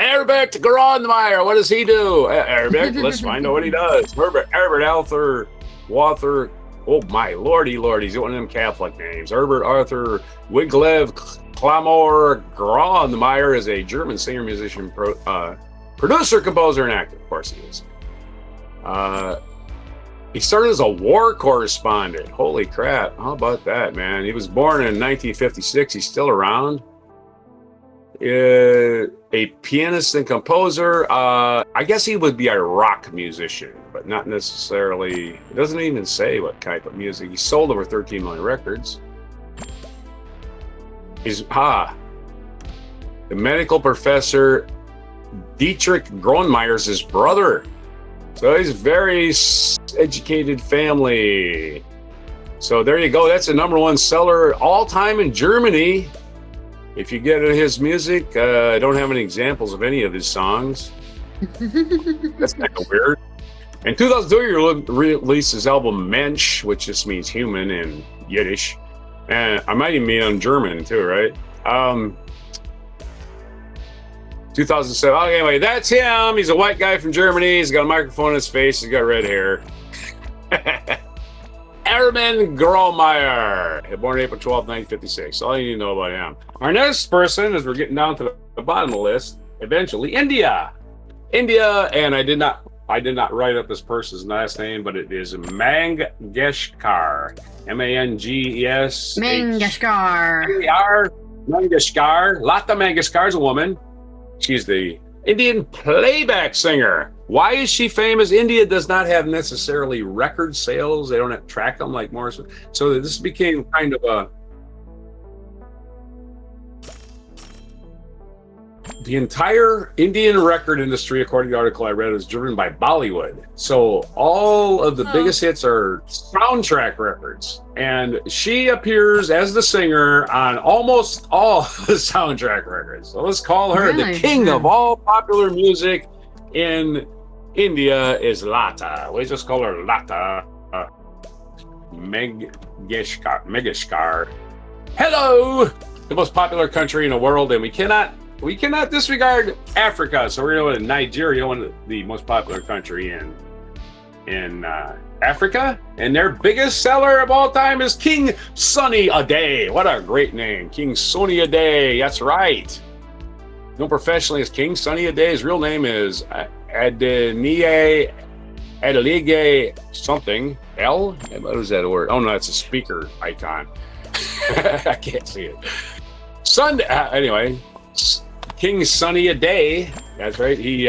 Speaker 2: What does he do? Herbert, let's find out what he does. Herbert Arthur Walther. Oh my lordy, he's one of them Catholic names. Herbert Arthur Wiglev Klamor Grönemeyer is a German singer, musician, producer, composer, and actor. Of course he is. He started as a war correspondent. Holy crap. How about that, man? He was born in 1956. He's still around. A pianist and composer. I guess he would be a rock musician, but not necessarily. It doesn't even say what type of music. He sold over 13 million records. He's the medical professor Dietrich Grönemeyer's his brother. So he's a very educated family. So there you go. That's the number 1 seller all time in Germany. If you get his music, I don't have any examples of any of his songs. That's kind of weird. In 2002, he released his album Mensch, which just means human in Yiddish. And I might even mean in German too, right? 2007. Oh, anyway, that's him. He's a white guy from Germany. He's got a microphone in his face. He's got red hair. Hermann Grönemeyer, born April 12, 1956. All you need to know about him. Our next person, as we're getting down to the bottom of the list, eventually, India, and I did not I did not write up this person's last name, but it is Mangeshkar. Manges.
Speaker 1: Mangeshkar.
Speaker 2: Mangeshkar. Lata Mangeshkar is a woman. She's the Indian playback singer. Why is she famous? India does not have necessarily record sales. They don't have track them like Morrison. So this became kind of the entire Indian record industry, according to the article I read, is driven by Bollywood. So all of the biggest hits are soundtrack records. And she appears as the singer on almost all the soundtrack records. So let's call her the king of all popular music in India is Lata. We just call her Lata Mangeshkar. Hello! The most popular country in the world, and we cannot disregard Africa. So we're going to Nigeria, one of the most popular country in Africa, and their biggest seller of all time is King Sunny Ade. What a great name, King Sunny Ade. That's right. Known professionally as King Sunny Ade. His real name is Adeniyi Adelige something. L? What is that word? Oh no, it's a speaker icon. I can't see it. Sunday. Anyway. King Sunny Ade, that's right. He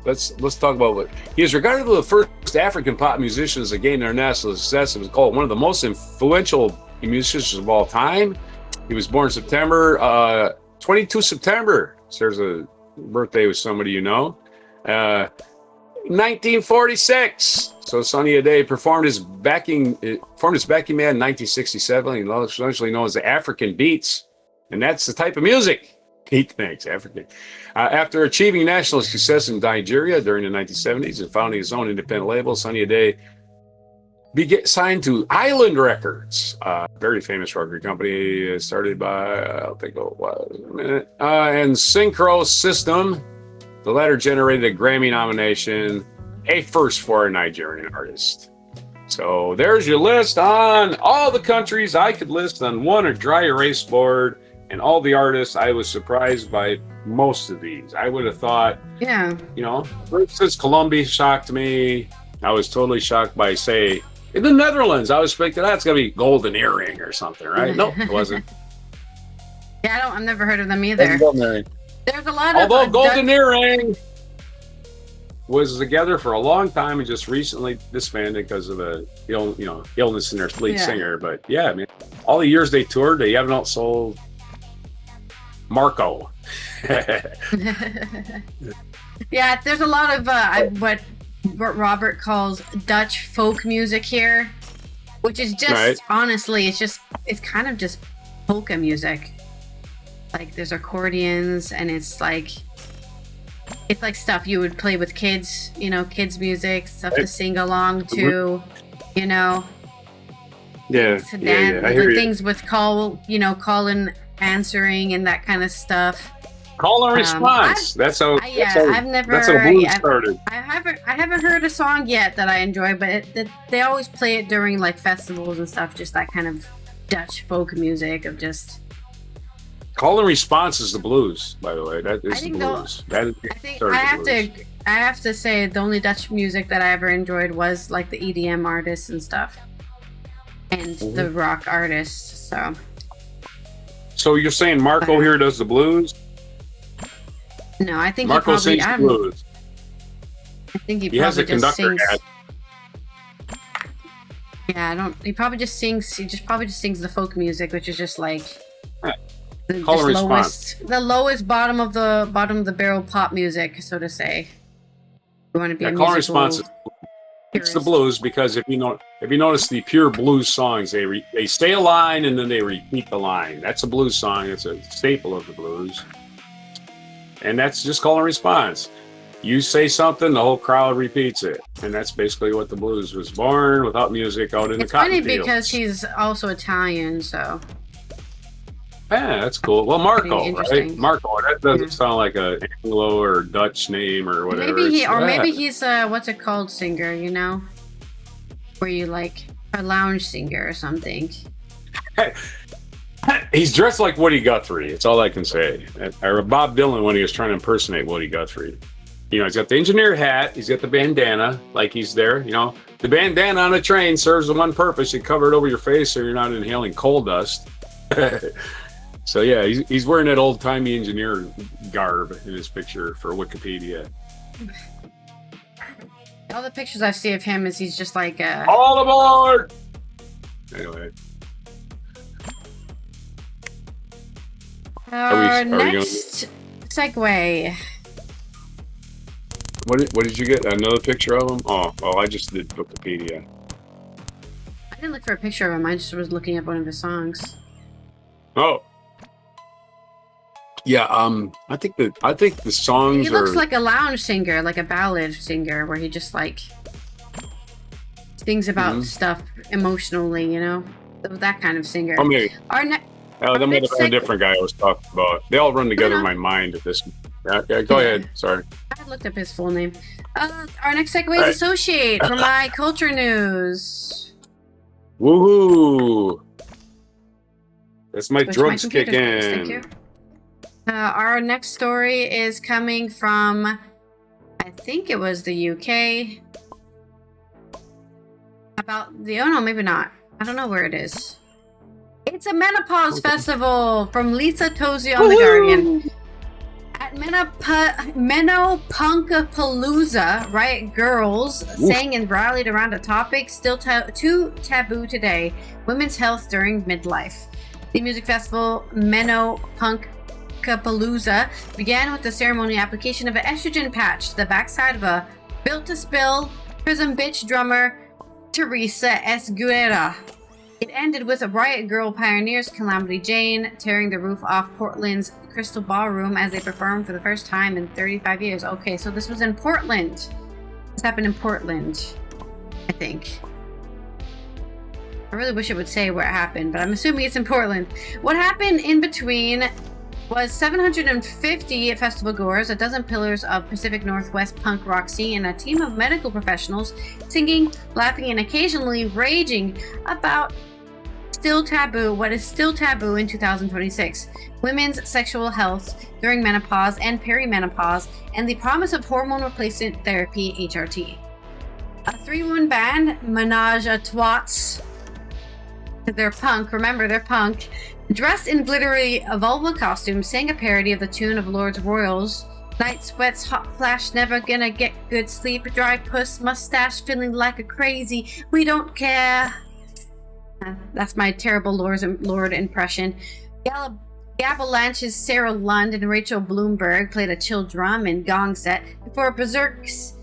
Speaker 2: let's talk about what he is regarded as the first African pop musicians to gain international success. It was called one of the most influential musicians of all time. He was born September 22 September. So there's a birthday with somebody you know. 1946. So Sunny Ade performed his backing band in 1967. He was essentially known as the African Beats, and that's the type of music. He thinks African. After achieving national success in Nigeria during the 1970s and founding his own independent label, Sunny Ade signed to Island Records, a very famous record company started by, I'll think it was a minute, and Synchro System. The latter generated a Grammy nomination, a first for a Nigerian artist. So there's your list on all the countries I could list on one dry erase board. And all the artists, I was surprised by most of these. I would have thought, for instance, Colombia shocked me. I was totally shocked by, say, in the Netherlands. I was expecting that's going to be Golden Earring or something, right? No, it wasn't.
Speaker 1: Yeah, I've never heard of them either. There's a lot of...
Speaker 2: Although Golden Earring was together for a long time and just recently disbanded because of a illness in their lead singer. But yeah, I mean, all the years they toured, they haven't outsold Marco.
Speaker 1: Yeah, there's a lot of what Robert calls Dutch folk music here, which is just honestly, it's kind of just polka music. Like there's accordions, and it's like stuff you would play with kids, kids music, stuff to sing along to,
Speaker 2: Yeah, to dance,
Speaker 1: I hear things with calling, answering, and that kind of stuff.
Speaker 2: Call and response. That's how blues started.
Speaker 1: I haven't heard a song yet that I enjoy, but they always play it during like festivals and stuff. Just that kind of Dutch folk music of just.
Speaker 2: Call and response is the blues, by the way. That is the blues.
Speaker 1: I have to say the only Dutch music that I ever enjoyed was like the EDM artists and stuff, and the rock artists.
Speaker 2: So you're saying Marco here does the blues?
Speaker 1: No, I think
Speaker 2: Marco sings the blues.
Speaker 1: I think he
Speaker 2: has a conductor hat.
Speaker 1: Yeah, He probably just sings. He probably just sings the folk music, which is just like the lowest bottom of the barrel pop music, so to say. You want to be a musical
Speaker 2: response. It's the blues because if you notice the pure blues songs, they say a line and then they repeat the line. That's a blues song. It's a staple of the blues, and that's just call and response. You say something, the whole crowd repeats it, and that's basically what the blues was born without music out in the cotton fields. It's funny
Speaker 1: because he's also Italian, so.
Speaker 2: Yeah, that's cool. Well, Marco, right? Marco, that doesn't sound like an Anglo or Dutch name or whatever.
Speaker 1: Maybe he's a what's it called singer, where you like a lounge singer or something.
Speaker 2: He's dressed like Woody Guthrie. It's all I can say. Or Bob Dylan when he was trying to impersonate Woody Guthrie. he's got the engineer hat, he's got the bandana, like he's there. The bandana on a train serves the one purpose: you cover it over your face so you're not inhaling coal dust. So yeah, he's wearing that old timey engineer garb in his picture for Wikipedia.
Speaker 1: All the pictures I see of him is he's just like
Speaker 2: all aboard. Anyway,
Speaker 1: our next segue.
Speaker 2: What did you get? Another picture of him? Oh, I just did Wikipedia.
Speaker 1: I didn't look for a picture of him. I just was looking up one of his songs.
Speaker 2: Oh. Yeah, I think the songs
Speaker 1: he looks like a lounge singer, like a ballad singer, where he just like sings about stuff emotionally, that kind of singer.
Speaker 2: Oh, maybe.
Speaker 1: That
Speaker 2: might have been a different guy I was talking about. They all run together in my mind at this. Yeah, go ahead. Sorry.
Speaker 1: I looked up his full name. Our next segue is Associate for my culture news.
Speaker 2: Woohoo! That's my drugs kick in.
Speaker 1: Thank you. Our next story is coming from, I think it was the UK. Maybe not. I don't know where it is. It's a menopause festival from Lisa Tosi on The Guardian. At Menopunkapalooza, Riot Girls sang and rallied around a topic still too taboo today: women's health during midlife. The music festival Menopunkapalooza began with the ceremonial application of an estrogen patch to the backside of a built-to-spill Prism Bitch drummer Teresa Esguerra. It ended with a Riot Girl pioneers Calamity Jane tearing the roof off Portland's Crystal Ballroom as they performed for the first time in 35 years. Okay, so this was in Portland. This happened in Portland, I think. I really wish it would say where it happened, but I'm assuming it's in Portland. What happened in between was 750 festival goers, a dozen pillars of Pacific Northwest punk rock scene, and a team of medical professionals singing, laughing, and occasionally raging about what is still taboo in 2026: women's sexual health during menopause and perimenopause, and the promise of hormone replacement therapy, HRT. A three-woman band, Menage a Twats, they're punk, remember they're punk, dressed in glittery vulva costumes, sang a parody of the tune of Lord's Royals: night sweats, hot flash, never gonna get good sleep, dry puss, mustache, feeling like a crazy, we don't care. That's my terrible Lord impression. Gabalanche's Sarah Lund and Rachel Bloomberg played a chill drum and gong set before Berserk's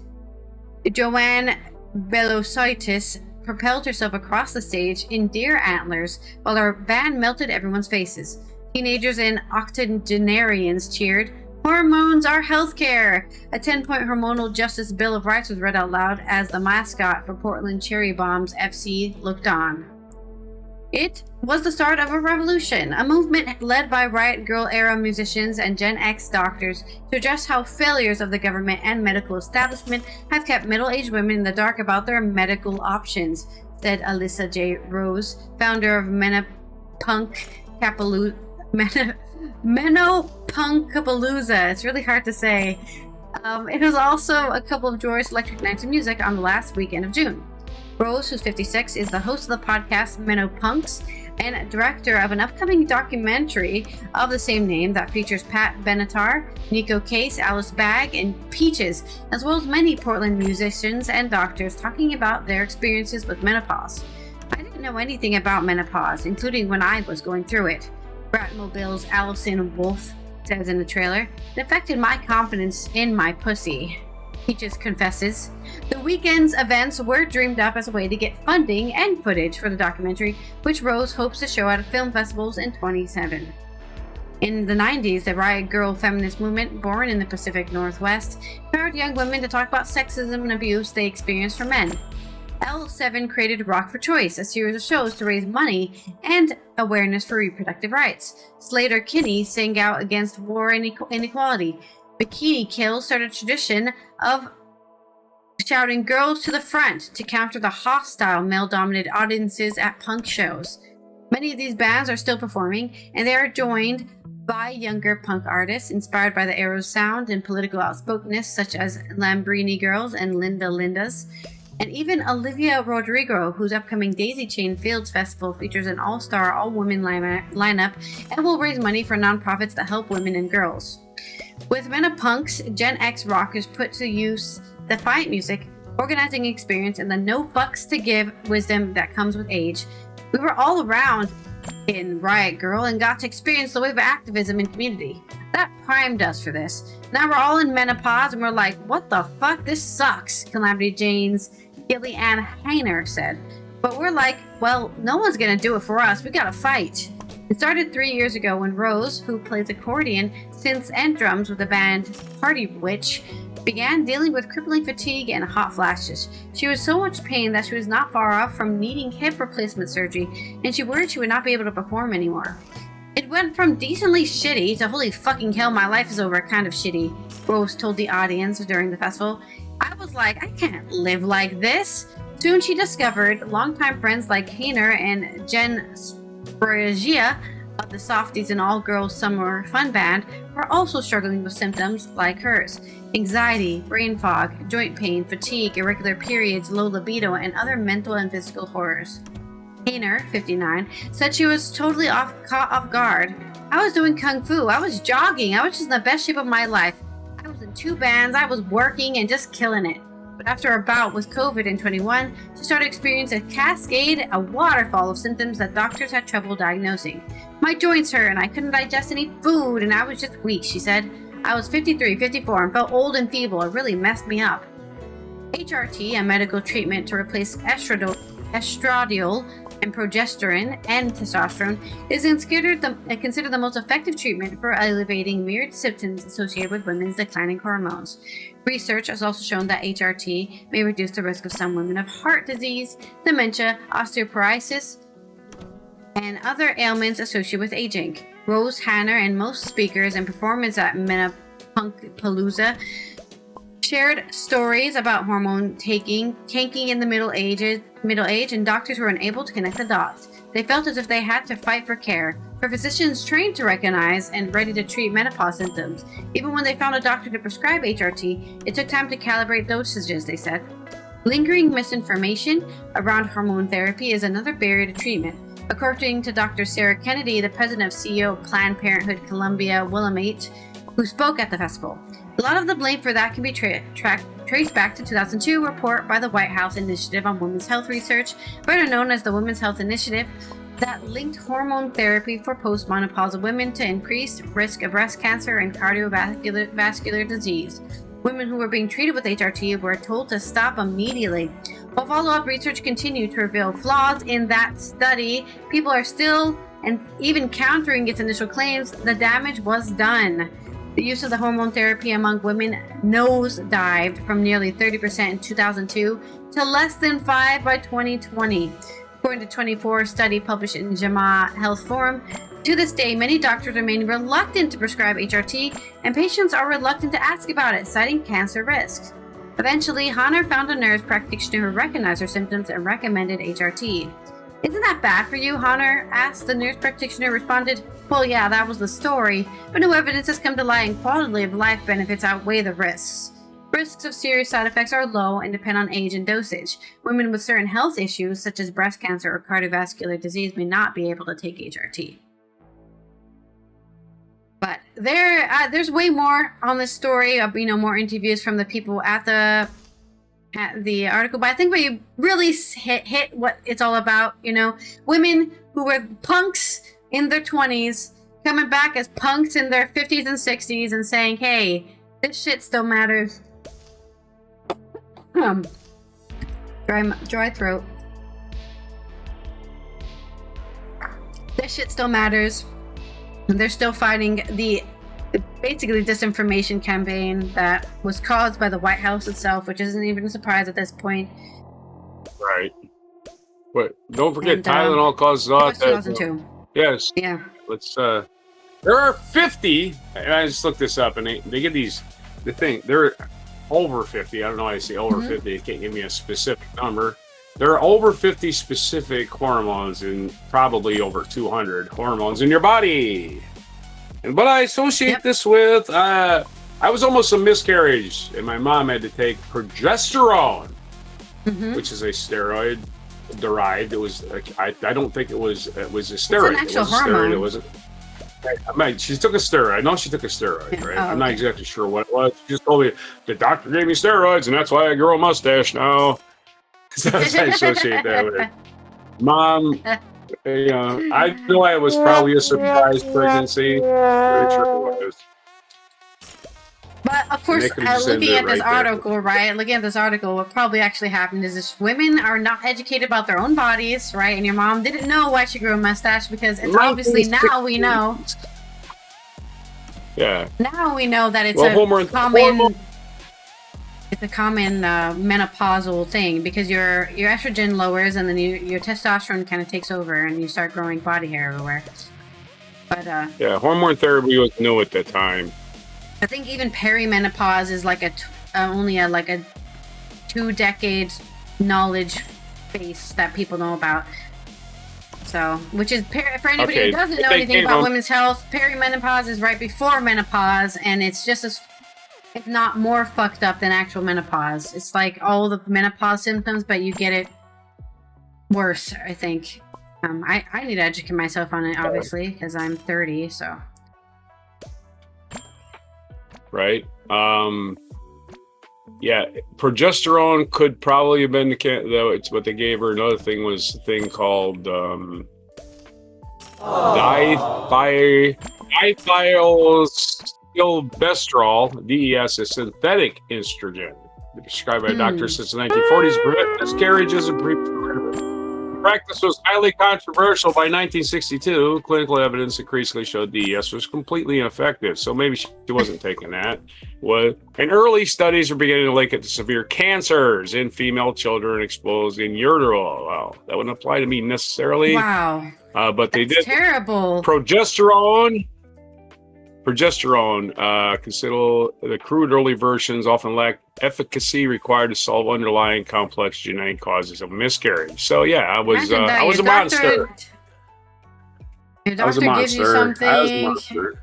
Speaker 1: Joanne Velocitis propelled herself across the stage in deer antlers while her band melted everyone's faces. Teenagers and octogenarians cheered, "Hormones are healthcare!" A 10-point hormonal justice bill of rights was read out loud as the mascot for Portland Cherry Bombs FC looked on. It was the start of a revolution, a movement led by Riot Girl-era musicians and Gen X doctors to address how failures of the government and medical establishment have kept middle-aged women in the dark about their medical options, said Alyssa J. Rose, founder of Menopunkapalooza. It's really hard to say. It was also a couple of joyous electric nights of music on the last weekend of June. Rose, who's 56, is the host of the podcast Menopunks and director of an upcoming documentary of the same name that features Pat Benatar, Nico Case, Alice Bagg, and Peaches, as well as many Portland musicians and doctors talking about their experiences with menopause. I didn't know anything about menopause, including when I was going through it. Bratmobile's Allison Wolf says in the trailer, "It affected my confidence in my pussy." Peaches confesses, "The weekend's events were dreamed up as a way to get funding and footage for the documentary, which Rose hopes to show at film festivals in 2027. In the 90s, the Riot Girl feminist movement, born in the Pacific Northwest, empowered young women to talk about sexism and abuse they experienced from men. L7 created Rock for Choice, a series of shows to raise money and awareness for reproductive rights. Slater Kinney sang out against war and inequality. Bikini Kill started a tradition of shouting girls to the front to counter the hostile male-dominated audiences at punk shows. Many of these bands are still performing, and they are joined by younger punk artists inspired by the era's sound and political outspokenness, such as Lambrini Girls and Linda Lindas, and even Olivia Rodrigo, whose upcoming Daisy Chain Fields Festival features an all-star, all-women lineup and will raise money for nonprofits that help women and girls. With Men of Punks, Gen X rockers put to use defiant music, organizing experience, and the no fucks to give wisdom that comes with age. We were all around in Riot Grrrl and got to experience the wave of activism and community. That primed us for this. Now we're all in menopause and we're like, what the fuck? This sucks, Calamity Jane's Gilly Ann Heiner said. But we're like, well, no one's gonna do it for us. We gotta fight. It started 3 years ago when Rose, who plays accordion, synths, and drums with the band Party Witch, began dealing with crippling fatigue and hot flashes. She was so much pain that she was not far off from needing hip replacement surgery, and she worried she would not be able to perform anymore. It went from decently shitty to holy fucking hell, my life is over kind of shitty, Rose told the audience during the festival. I was like, I can't live like this. Soon she discovered longtime friends like Hainer and Jen Spragia of the Softies and All-Girls Summer Fun Band were also struggling with symptoms like hers. Anxiety, brain fog, joint pain, fatigue, irregular periods, low libido, and other mental and physical horrors. Hainer, 59, said she was totally caught off guard. I was doing kung fu, I was jogging, I was just in the best shape of my life. I was in 2 bands, I was working and just killing it. But after a bout with COVID in 21, she started experiencing a cascade, a waterfall of symptoms that doctors had trouble diagnosing. My joints hurt and I couldn't digest any food and I was just weak, she said. I was 53, 54 and felt old and feeble. It really messed me up. HRT, a medical treatment to replace estradiol and progesterone and testosterone, is considered the most effective treatment for alleviating myriad symptoms associated with women's declining hormones. Research has also shown that HRT may reduce the risk of some women of heart disease, dementia, osteoporosis, and other ailments associated with aging. Rose Hanner and most speakers and performers at Menapunkpalooza shared stories about hormone tanking in the middle age, and doctors were unable to connect the dots. They felt as if they had to fight for care. For physicians trained to recognize and ready to treat menopause symptoms, even when they found a doctor to prescribe HRT, it took time to calibrate dosages, they said. Lingering misinformation around hormone therapy is another barrier to treatment. According to Dr. Sarah Kennedy, the president of CEO of Planned Parenthood Columbia Willamette, who spoke at the festival. A lot of the blame for that can be traced back to 2002 report by the White House Initiative on Women's Health Research, better known as the Women's Health Initiative, that linked hormone therapy for postmenopausal women to increased risk of breast cancer and cardiovascular disease. Women who were being treated with HRT were told to stop immediately. While follow-up research continued to reveal flaws in that study, people are still and even countering its initial claims. The damage was done. The use of the hormone therapy among women nosedived from nearly 30% in 2002 to less than 5% by 2020. According to 24 study published in JAMA Health Forum, to this day, many doctors remain reluctant to prescribe HRT, and patients are reluctant to ask about it, citing cancer risks. Eventually, Hanner found a nurse practitioner who recognized her symptoms and recommended HRT. Isn't that bad for you, Hanner asked. The nurse practitioner responded, well, yeah, that was the story, but no evidence has come to light and quality of life benefits outweigh the risks. Risks of serious side effects are low and depend on age and dosage. Women with certain health issues, such as breast cancer or cardiovascular disease, may not be able to take HRT. But there's way more on this story. More interviews from the people at the article. But I think we really hit what it's all about. Women who were punks in their 20s coming back as punks in their 50s and 60s and saying, "Hey, this shit still matters." Dry throat. This shit still matters. And they're still fighting the basically disinformation campaign that was caused by the White House itself, which isn't even a surprise at this point.
Speaker 2: Right. But don't forget, Tylenol causes autism.
Speaker 1: 2002.
Speaker 2: Yes.
Speaker 1: Yeah.
Speaker 2: Let's. There are 50. I just looked this up, and they give these. The thing they're over 50. I don't know why I say over 50. They can't give me a specific number. There are over 50 specific hormones and probably over 200 hormones in your body. But I associate this with I was almost a miscarriage, and my mom had to take progesterone, which is a steroid derived. It was I don't think it was a steroid.
Speaker 1: It's an actual
Speaker 2: it was a
Speaker 1: hormone.
Speaker 2: Steroid. It wasn't. She took a steroid. I know she took a steroid, right? I'm not exactly sure what it was. She just told me the doctor gave me steroids, and that's why I grow a mustache now. That's I associate that with it. Mom, I know it was probably a surprise pregnancy. Pretty sure it was.
Speaker 1: But of course, looking at this article, right? Looking at this article, what probably actually happened is this: women are not educated about their own bodies, right? And your mom didn't know why she grew a mustache because it's obviously now we know.
Speaker 2: Yeah.
Speaker 1: Now we know that it's a common. It's a common menopausal thing because your estrogen lowers and then your testosterone kind of takes over and you start growing body hair everywhere. But
Speaker 2: hormone therapy was new at that time.
Speaker 1: I think even perimenopause is like only a 2 decades knowledge base that people know about. So, which is for anybody who doesn't know anything about women's health, perimenopause is right before menopause, and it's just as, if not more fucked up than actual menopause. It's like all the menopause symptoms, but you get it worse, I think. I need to educate myself on it, obviously, because I'm 30, so.
Speaker 2: Right. Progesterone could probably have been though it's what they gave her. Another thing was a thing called dithiosilbestrol, DES, a synthetic estrogen prescribed by a doctor since the 1940s to prevent miscarriages and premature. Practice was highly controversial by 1962. Clinical evidence increasingly showed DES was completely ineffective, so maybe she wasn't taking that. And early studies were beginning to link it to severe cancers in female children exposed in utero. Wow, that wouldn't apply to me necessarily.
Speaker 1: Wow.
Speaker 2: But they did.
Speaker 1: Terrible.
Speaker 2: Progesterone, consider the crude early versions often lack efficacy required to solve underlying complex genetic causes of miscarriage. So yeah, I was a monster.
Speaker 1: Your doctor gives you something.
Speaker 2: I was a monster.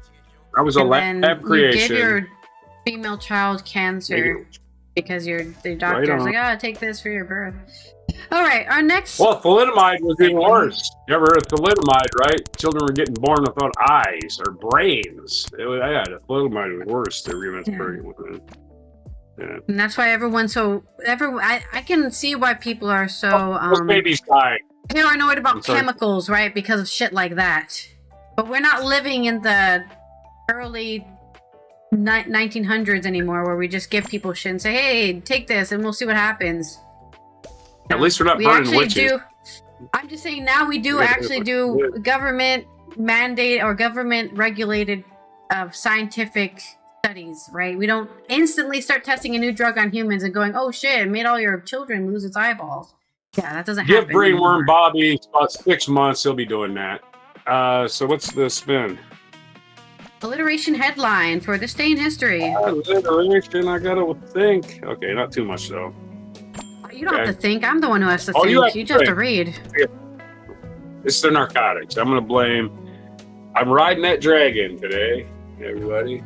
Speaker 2: I was a lab creation.
Speaker 1: You give your female child cancer because the doctor's like, take this for your birth. All right, our next.
Speaker 2: Well, thalidomide was even worse. You ever heard of thalidomide, right? Children were getting born without eyes or brains. Thalidomide was worse to women's pregnant. Yeah.
Speaker 1: And that's why I can see why people are so
Speaker 2: babies dying.
Speaker 1: Paranoid about chemicals, right? Because of shit like that. But we're not living in the early 1900s anymore, where we just give people shit and say, "Hey, take this, and we'll see what happens."
Speaker 2: At least we're not burning witches.
Speaker 1: I'm just saying now we do actually do government mandate or government regulated scientific studies, right? We don't instantly start testing a new drug on humans and going, "Oh shit, it made all your children lose its eyeballs." Yeah, that doesn't happen.
Speaker 2: Give brainworm Bobby about 6 months, he'll be doing that. So what's the spin?
Speaker 1: Alliteration headline for this day in history.
Speaker 2: Alliteration, I gotta think. Okay, not too much though.
Speaker 1: You don't have to think. I'm the one who has to think. You just have to read.
Speaker 2: It's the narcotics. I'm riding that dragon today, everybody.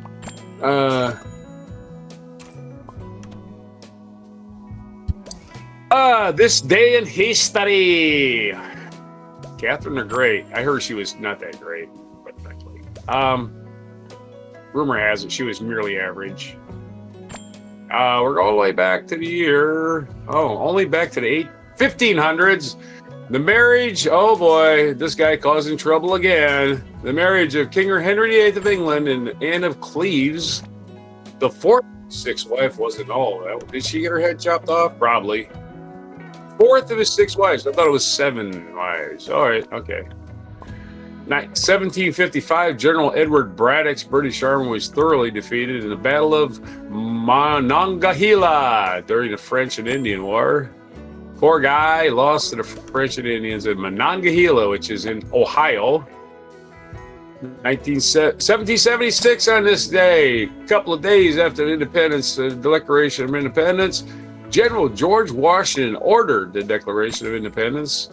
Speaker 2: This day in history. Catherine the Great. I heard she was not that great, but frankly. Rumor has it she was merely average. We're going all the way back to the year. Only back to the 1500s. The marriage, oh boy, this guy causing trouble again. The marriage of King Henry VIII of England and Anne of Cleves. The fourth sixth wife wasn't all. Did she get her head chopped off? Probably. Fourth of his 6 wives. I thought it was 7 wives. All right, okay. 1755, General Edward Braddock's British army was thoroughly defeated in the Battle of Monongahela during the French and Indian War. Poor guy lost to the French and Indians in Monongahela, which is in Ohio. 1776 on this day, a couple of days after the independence, the Declaration of Independence, General George Washington ordered the Declaration of Independence,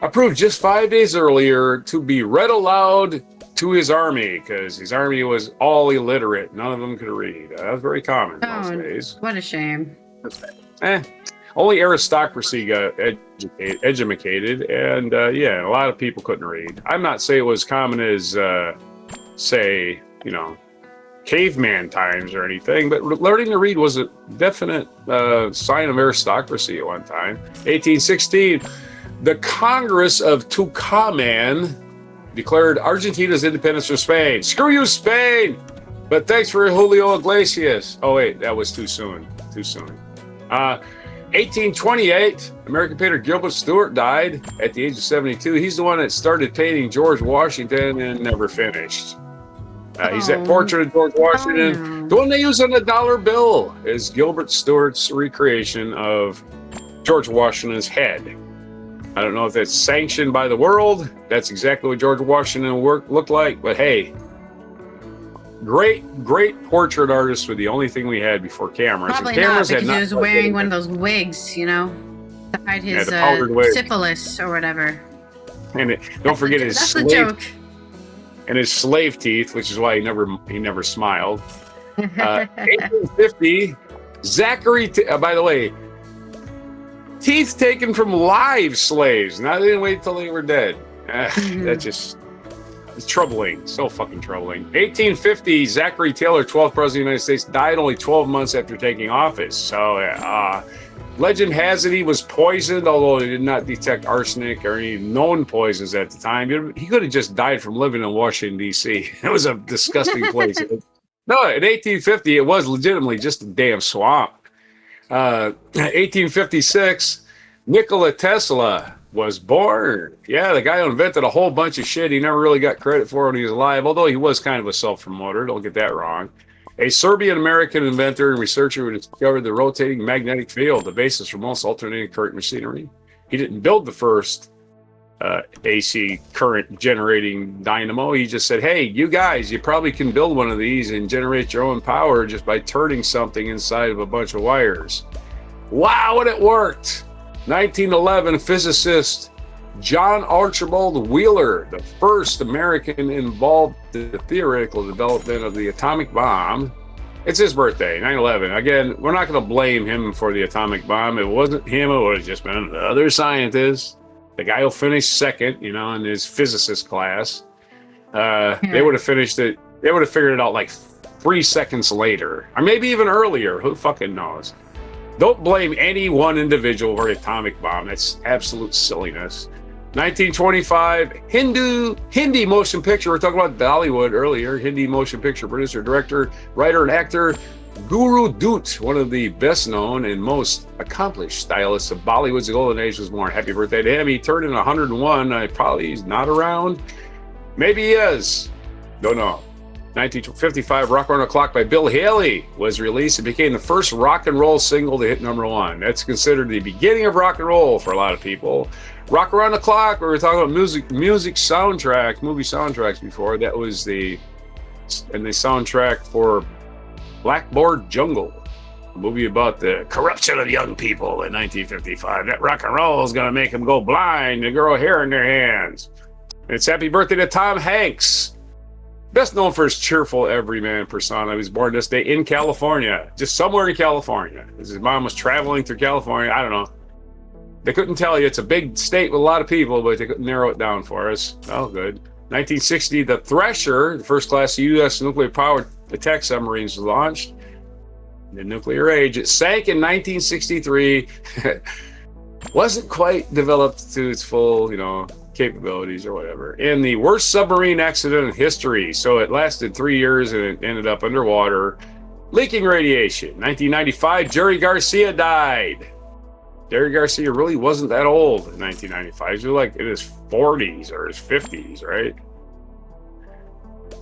Speaker 2: approved just 5 days earlier, to be read aloud to his army because his army was all illiterate. None of them could read. That was very common those days.
Speaker 1: What a shame.
Speaker 2: Only aristocracy got educated, and a lot of people couldn't read. I'm not saying it was common as, say, caveman times or anything, but learning to read was a definite sign of aristocracy at one time. 1816, the Congress of Tucumán declared Argentina's independence from Spain. Screw you, Spain! But thanks for Julio Iglesias. Oh, wait, that was too soon. 1828, American painter Gilbert Stuart died at the age of 72. He's the one that started painting George Washington and never finished. He's that portrait of George Washington. The one they use on the dollar bill is Gilbert Stuart's recreation of George Washington's head. I don't know if that's sanctioned by the world. That's exactly what George Washington looked like. But hey, great portrait artists were the only thing we had before cameras.
Speaker 1: Probably
Speaker 2: and cameras
Speaker 1: not, because he was wearing one of those wigs, to hide his syphilis or whatever.
Speaker 2: And don't forget his slave and his slave teeth, which is why he never smiled. 1850, Zachary. By the way, teeth taken from live slaves. Now they didn't wait till they were dead. That's just. It's troubling, so fucking troubling. 1850, Zachary Taylor, 12th President of the United States, died only 12 months after taking office. So, legend has it he was poisoned, although they did not detect arsenic or any known poisons at the time. He could have just died from living in Washington, D.C. It was a disgusting place. No, in 1850, it was legitimately just a damn swamp. 1856, Nikola Tesla was born. Yeah, the guy who invented a whole bunch of shit he never really got credit for when he was alive, although he was kind of a self-promoter. Don't get that wrong. A Serbian-American inventor and researcher who discovered the rotating magnetic field, the basis for most alternating current machinery. He didn't build the first AC current generating dynamo. He just said, hey, you guys, you probably can build one of these and generate your own power just by turning something inside of a bunch of wires. Wow, and it worked! 1911, physicist John Archibald Wheeler, the first American involved in the theoretical development of the atomic bomb. It's his birthday, 9/11. Again, we're not going to blame him for the atomic bomb. It wasn't him. It would have just been another scientist. The guy who finished second, in his physicist class. They would have finished it. They would have figured it out like 3 seconds later, or maybe even earlier. Who fucking knows? Don't blame any one individual for the atomic bomb. That's absolute silliness. 1925, Hindi motion picture. We're talking about Bollywood earlier. Hindi motion picture producer, director, writer, and actor Guru Dutt, one of the best known and most accomplished stylists of Bollywood's golden age, was born. Happy birthday to him. He turned in 101. Probably he's not around. Maybe he is. Don't know. 1955, Rock Around the Clock by Bill Haley was released. It became the first rock and roll single to hit #1. That's considered the beginning of rock and roll for a lot of people. Rock Around the Clock, we were talking about movie soundtracks before. That was the soundtrack for Blackboard Jungle, a movie about the corruption of young people in 1955. That rock and roll is going to make them go blind and grow hair in their hands. It's happy birthday to Tom Hanks. Best known for his cheerful everyman persona. He was born this day in California, just somewhere in California. His mom was traveling through California. I don't know. They couldn't tell you. It's a big state with a lot of people, but they couldn't narrow it down for us. Oh, good. 1960, the Thresher, the first class U.S. nuclear-powered attack submarines, was launched. The nuclear age. It sank in 1963. Wasn't quite developed to its full, capabilities or whatever. In the worst submarine accident in history. So it lasted 3 years and it ended up underwater. Leaking radiation. 1995, Jerry Garcia died. Jerry Garcia really wasn't that old in 1995. He was like in his 40s or his 50s, right?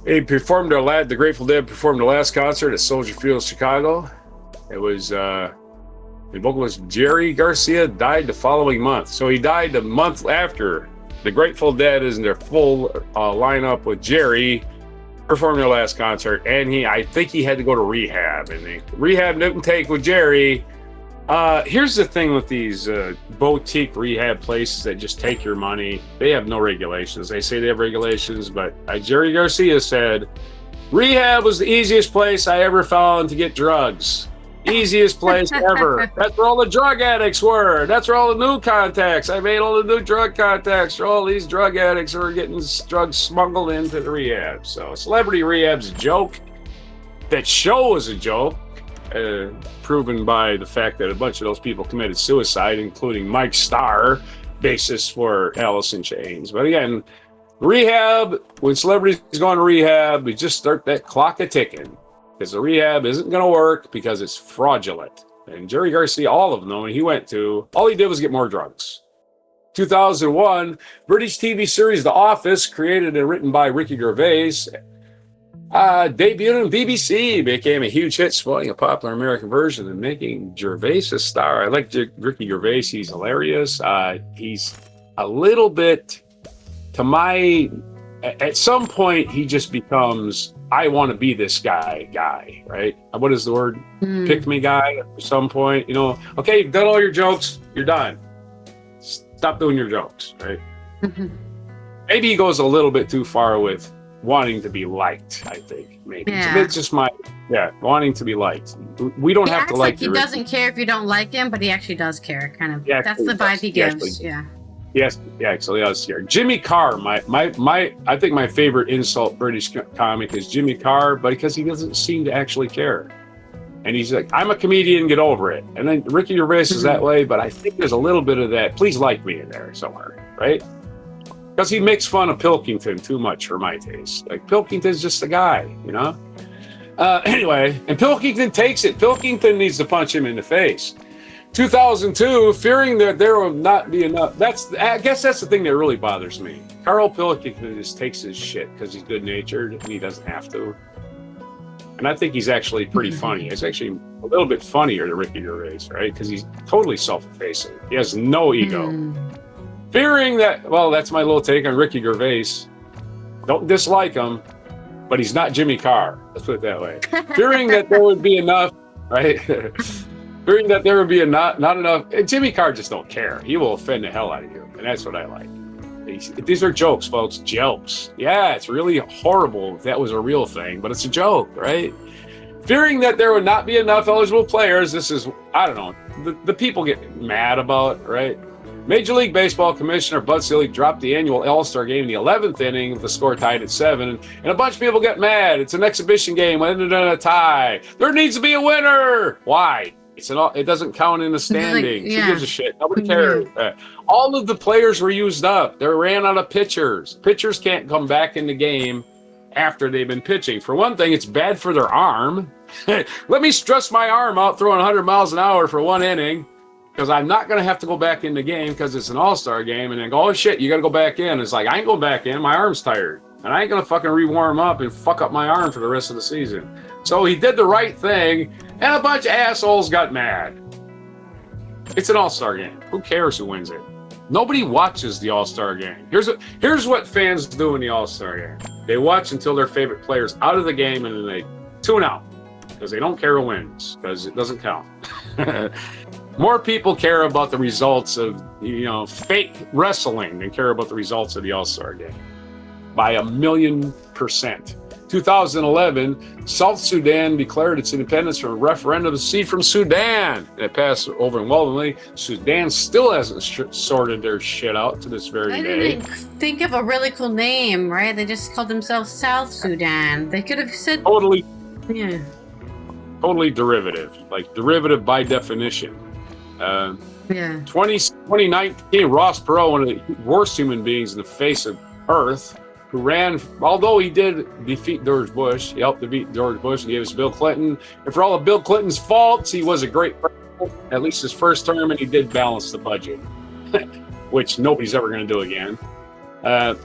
Speaker 2: He performed the Grateful Dead performed the last concert at Soldier Field, Chicago. It was the vocalist Jerry Garcia died the following month. So he died the month after the Grateful Dead is in their full lineup with Jerry performing their last concert, and I think he had to go to rehab, and the rehab didn't take with Jerry. Here's the thing with these boutique rehab places that just take your money. They have no regulations. They say they have regulations, but Jerry Garcia said, rehab was the easiest place I ever found to get drugs. Easiest place ever. That's where all the drug addicts were. That's where all the new contacts. I made all the new drug contacts for all these drug addicts who are getting drugs smuggled into the rehab. So celebrity rehab's a joke. That show was a joke, proven by the fact that a bunch of those people committed suicide, including Mike Starr, bassist for Alice in Chains. But again, rehab, when celebrities go to rehab, we just start that clock a ticking. Because the rehab isn't going to work because it's fraudulent. And Jerry Garcia, all of them, when he went to, all he did was get more drugs. 2001, British TV series The Office, created and written by Ricky Gervais, debuted on BBC, became a huge hit, spoiling a popular American version and making Gervais a star. I like Ricky Gervais. He's hilarious. He's a little bit, at some point, he just becomes, I want to be this guy, right? What is the word? Pick me guy at some point. Okay, you've done all your jokes. You're done. Stop doing your jokes, right? Maybe he goes a little bit too far with wanting to be liked, I think, maybe. Yeah. So it's just wanting to be liked. We don't have to like
Speaker 1: he doesn't care if you don't like him, but he actually does care, kind of. Yeah, that's the vibe he gives.
Speaker 2: Yes, he actually does here. Jimmy Carr, I think my favorite insult British comic is Jimmy Carr, but because he doesn't seem to actually care. And he's like, I'm a comedian, get over it. And then Ricky Gervais is that way, but I think there's a little bit of that, please like me in there somewhere, right? Because he makes fun of Pilkington too much for my taste. Like, Pilkington's just a guy, Anyway, and Pilkington takes it. Pilkington needs to punch him in the face. 2002, fearing that there will not be enough. I guess that's the thing that really bothers me. Carl Pilkington just takes his shit because he's good-natured and he doesn't have to. And I think he's actually pretty funny. He's actually a little bit funnier than Ricky Gervais, right? Because he's totally self-effacing. He has no ego. Fearing that, well, that's my little take on Ricky Gervais. Don't dislike him, but he's not Jimmy Carr. Let's put it that way. Fearing that there would be enough, right? Fearing that there would be not enough. Jimmy Carr just don't care. He will offend the hell out of you, and that's what I like. These are jokes, folks. Jokes. Yeah, it's really horrible if that was a real thing, but it's a joke, right? Fearing that there would not be enough eligible players. This is, I don't know, the people get mad about, right? Major League Baseball Commissioner Bud Selig dropped the annual All-Star game in the 11th inning with the score tied at 7, and a bunch of people get mad. It's an exhibition game, ended in a tie. There needs to be a winner. Why? It doesn't count in the standings. Who gives a shit? Nobody cares. All of the players were used up. They ran out of pitchers. Pitchers can't come back in the game after they've been pitching. For one thing, it's bad for their arm. Let me stress my arm out throwing 100 miles an hour for one inning because I'm not going to have to go back in the game because it's an all-star game and then go, oh, shit, you got to go back in. It's like, I ain't going back in. My arm's tired. And I ain't going to fucking re-warm up and fuck up my arm for the rest of the season. So he did the right thing, and a bunch of assholes got mad. It's an all-star game. Who cares who wins it? Nobody watches the all-star game. Here's what fans do in the all-star game. They watch until their favorite player's out of the game, and then they tune out because they don't care who wins because it doesn't count. More people care about the results of fake wrestling than care about the results of the all-star game by 1,000,000%. 2011, South Sudan declared its independence from a referendum to secede from Sudan. It passed overwhelmingly. Sudan still hasn't sorted their shit out to this very day.
Speaker 1: Didn't think of a really cool name, right? They just called themselves South Sudan. They could have said
Speaker 2: totally derivative, like derivative by definition. 2019, Ross Perot, one of the worst human beings in the face of Earth, who ran, although he did defeat George Bush, he helped defeat George Bush and gave us Bill Clinton. And for all of Bill Clinton's faults, he was a great president, at least his first term, and he did balance the budget, which nobody's ever going to do again.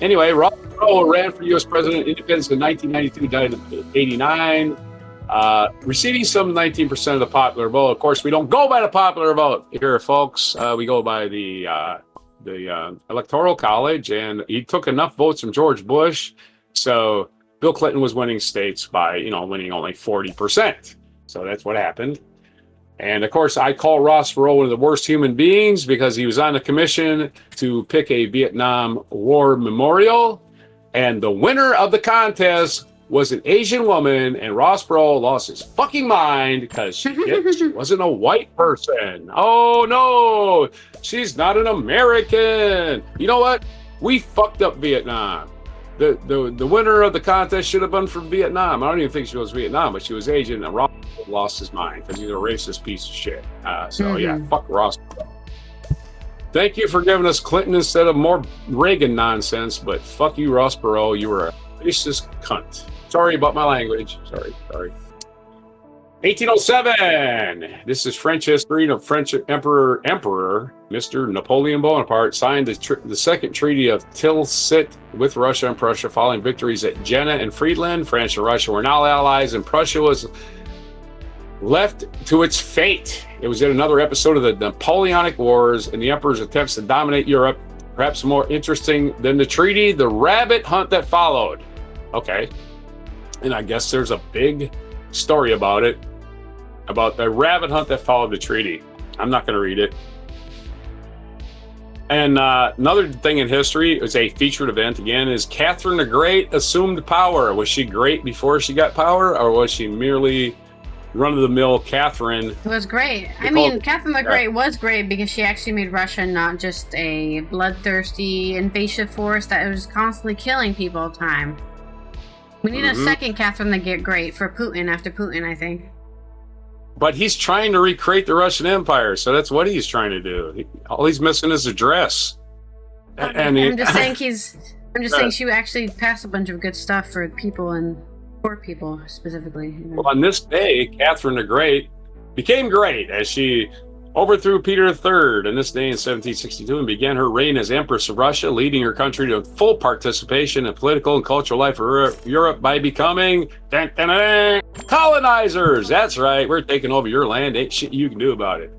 Speaker 2: Anyway, Ross Perot ran for U.S. president, independence in 1992, died in 89, receiving some 19% of the popular vote. Of course, we don't go by the popular vote here, folks. We go by the Electoral College, and he took enough votes from George Bush, so Bill Clinton was winning states by winning only 40%. So that's what happened. And of course, I call Ross Perot one of the worst human beings because he was on a commission to pick a Vietnam War memorial. And the winner of the contest was an Asian woman, and Ross Perot lost his fucking mind because she wasn't a white person. Oh no, she's not an American. You know what? We fucked up Vietnam. The winner of the contest should have been from Vietnam. I don't even think she was Vietnam, but she was Asian, and Ross lost his mind because he's a racist piece of shit. Yeah, fuck Ross. Thank you for giving us Clinton instead of more Reagan nonsense, but fuck you, Ross Perot. You were a racist cunt. Sorry about my language. Sorry. 1807. This is French history. The French Emperor, Mr. Napoleon Bonaparte, signed the second treaty of Tilsit with Russia and Prussia following victories at Jena and Friedland. France and Russia were now allies, and Prussia was left to its fate. It was in another episode of the Napoleonic Wars and the Emperor's attempts to dominate Europe. Perhaps more interesting than the treaty, the rabbit hunt that followed. Okay. And I guess there's a big story about it, about the rabbit hunt that followed the treaty. I'm not going to read it. And another thing in history, it was a featured event again, is Catherine the Great assumed power. Was she great before she got power, or was she merely run-of-the-mill Catherine?
Speaker 1: It was great. I mean, Catherine the Great was great because she actually made Russia not just a bloodthirsty, invasive force that was constantly killing people all the time. We need a second Catherine the Great for Putin after Putin, I think.
Speaker 2: But he's trying to recreate the Russian Empire, so that's what he's trying to do. All he's missing is a dress.
Speaker 1: I'm just saying she actually passed a bunch of good stuff for people and poor people specifically.
Speaker 2: Well, on this day, Catherine the Great became great as she overthrew Peter III on this day in 1762 and began her reign as Empress of Russia, leading her country to full participation in political and cultural life of Europe by becoming colonizers. That's right. We're taking over your land. Ain't shit you can do about it.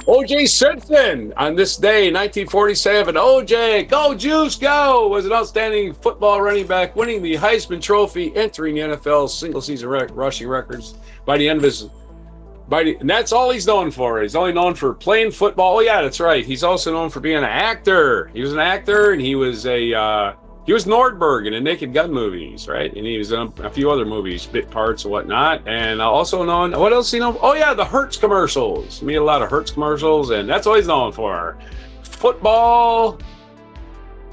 Speaker 2: O.J. Simpson on this day, 1947. O.J., go Juice, go! Was an outstanding football running back, winning the Heisman Trophy, entering the NFL's single-season rushing records by the end of his. And that's all he's known for. He's only known for playing football. Oh yeah, that's right. He's also known for being an actor. He was an actor, and he was Nordberg in the Naked Gun movies, right? And he was in a few other movies, bit parts and whatnot. And also known, what else he known? Oh yeah, the Hertz commercials. He made a lot of Hertz commercials, and that's all he's known for. Football,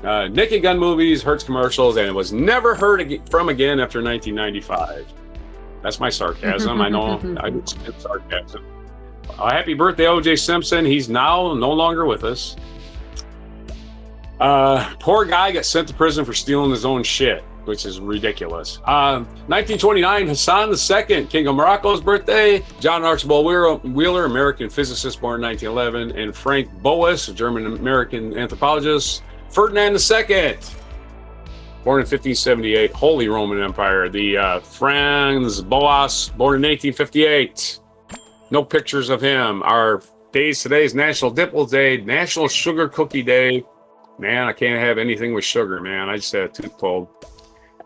Speaker 2: Naked Gun movies, Hertz commercials, and it was never heard from again after 1995. That's my sarcasm. I know I do sarcasm. Happy birthday, O.J. Simpson. He's now no longer with us. Poor guy got sent to prison for stealing his own shit, which is ridiculous. 1929, Hassan II, King of Morocco's birthday. John Archibald Wheeler, American physicist, born in 1911. And Frank Boas, a German-American anthropologist. Ferdinand II, born in 1578, Holy Roman Empire. The Franz Boas, born in 1858. No pictures of him. Our days today is National Dimple Day, National Sugar Cookie Day. Man, I can't have anything with sugar, man. I just had a tooth pulled.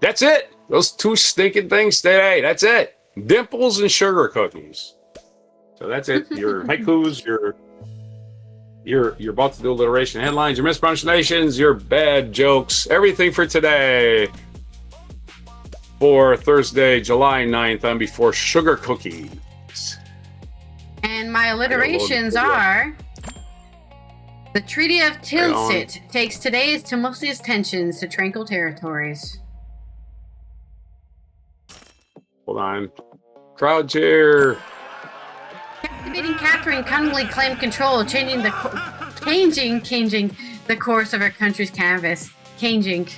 Speaker 2: That's it. Those two stinking things today. That's it. Dimples and sugar cookies. So that's it. Your haikus, you're about to do alliteration headlines, your mispronunciations, your bad jokes, everything for today. For Thursday, July 9th, on Before Sugar Cookies.
Speaker 1: And my alliterations are: the Treaty of Tilsit takes today's tumultuous tensions to tranquil territories.
Speaker 2: Hold on. Crowd cheer.
Speaker 1: Captivating Catherine cunningly claimed control, changing the course of her country's canvas. Changing,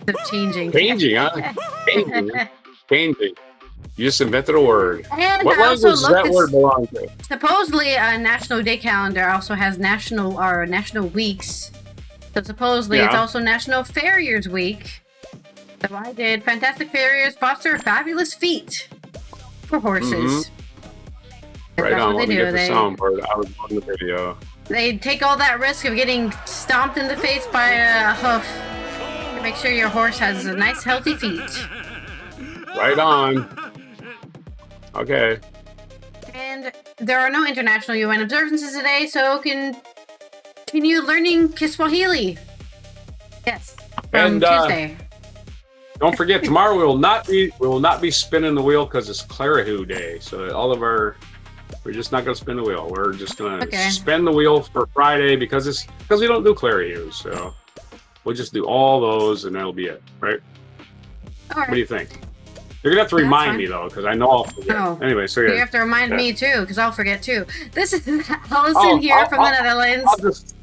Speaker 1: huh? Changing. You just invented a word. And
Speaker 2: what language does that word belong to?
Speaker 1: Supposedly, a National Day calendar also has national weeks. So supposedly, it's also National Farriers Week. So I did. Fantastic farriers foster fabulous feet for horses.
Speaker 2: Right on. Let me get the soundboard. I was on the video.
Speaker 1: They take all that risk of getting stomped in the face by a hoof to make sure your horse has a nice, healthy feet.
Speaker 2: Right on. Okay.
Speaker 1: And And there are no international UN observances today, so continue learning Kiswahili. Yes, from Tuesday.
Speaker 2: Don't forget, tomorrow we will not be spinning the wheel because it's Clarihu Day. So we're just not going to spin the wheel. We're just going to spin the wheel for Friday because we don't do Clarihu. So we'll just do all those and that'll be it, right?
Speaker 1: All right.
Speaker 2: What do you think? You're going to have to remind me, though, because I know I'll forget.
Speaker 1: Oh.
Speaker 2: Anyway, so
Speaker 1: you have to remind me, too, because I'll forget, too. This is Allison here from the Netherlands.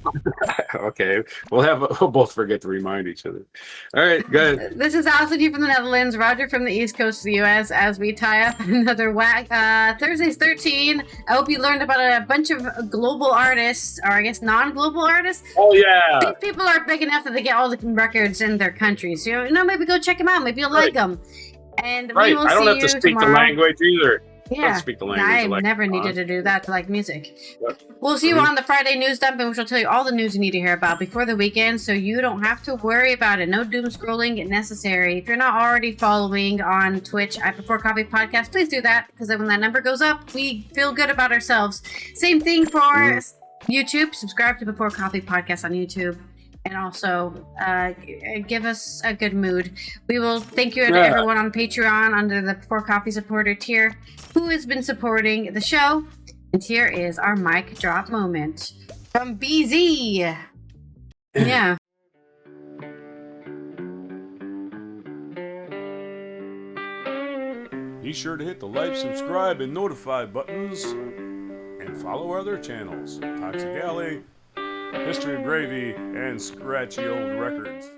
Speaker 2: Okay. We'll both forget to remind each other. All right, good.
Speaker 1: This is Allison here from the Netherlands, Roger from the East Coast of the U.S. as we tie up another Thursday's 13. I hope you learned about a bunch of global artists, or I guess non-global artists.
Speaker 2: Oh, yeah.
Speaker 1: These people are big enough that they get all the records in their countries. So, maybe go check them out. Maybe you'll like them. And we will
Speaker 2: I don't
Speaker 1: see
Speaker 2: have to
Speaker 1: you
Speaker 2: speak
Speaker 1: tomorrow.
Speaker 2: the language either.
Speaker 1: Yeah,
Speaker 2: speak the language.
Speaker 1: I've never needed to do that to like music.
Speaker 2: Yep.
Speaker 1: We'll see you on the Friday news dump, and we shall tell you all the news you need to hear about before the weekend, so you don't have to worry about it. No doom scrolling necessary. If you're not already following on Twitch at Before Coffee Podcast, please do that, because then when that number goes up, we feel good about ourselves. Same thing for YouTube. Subscribe to Before Coffee Podcast on YouTube. And also, give us a good mood. We will thank you to everyone on Patreon under the Before Coffee supporter tier who has been supporting the show. And here is our mic drop moment from BZ. Yeah.
Speaker 3: Be sure to hit the like, subscribe, and notify buttons. And follow our other channels, Toxic Alley, History of Gravy, and Scratchy Old Records.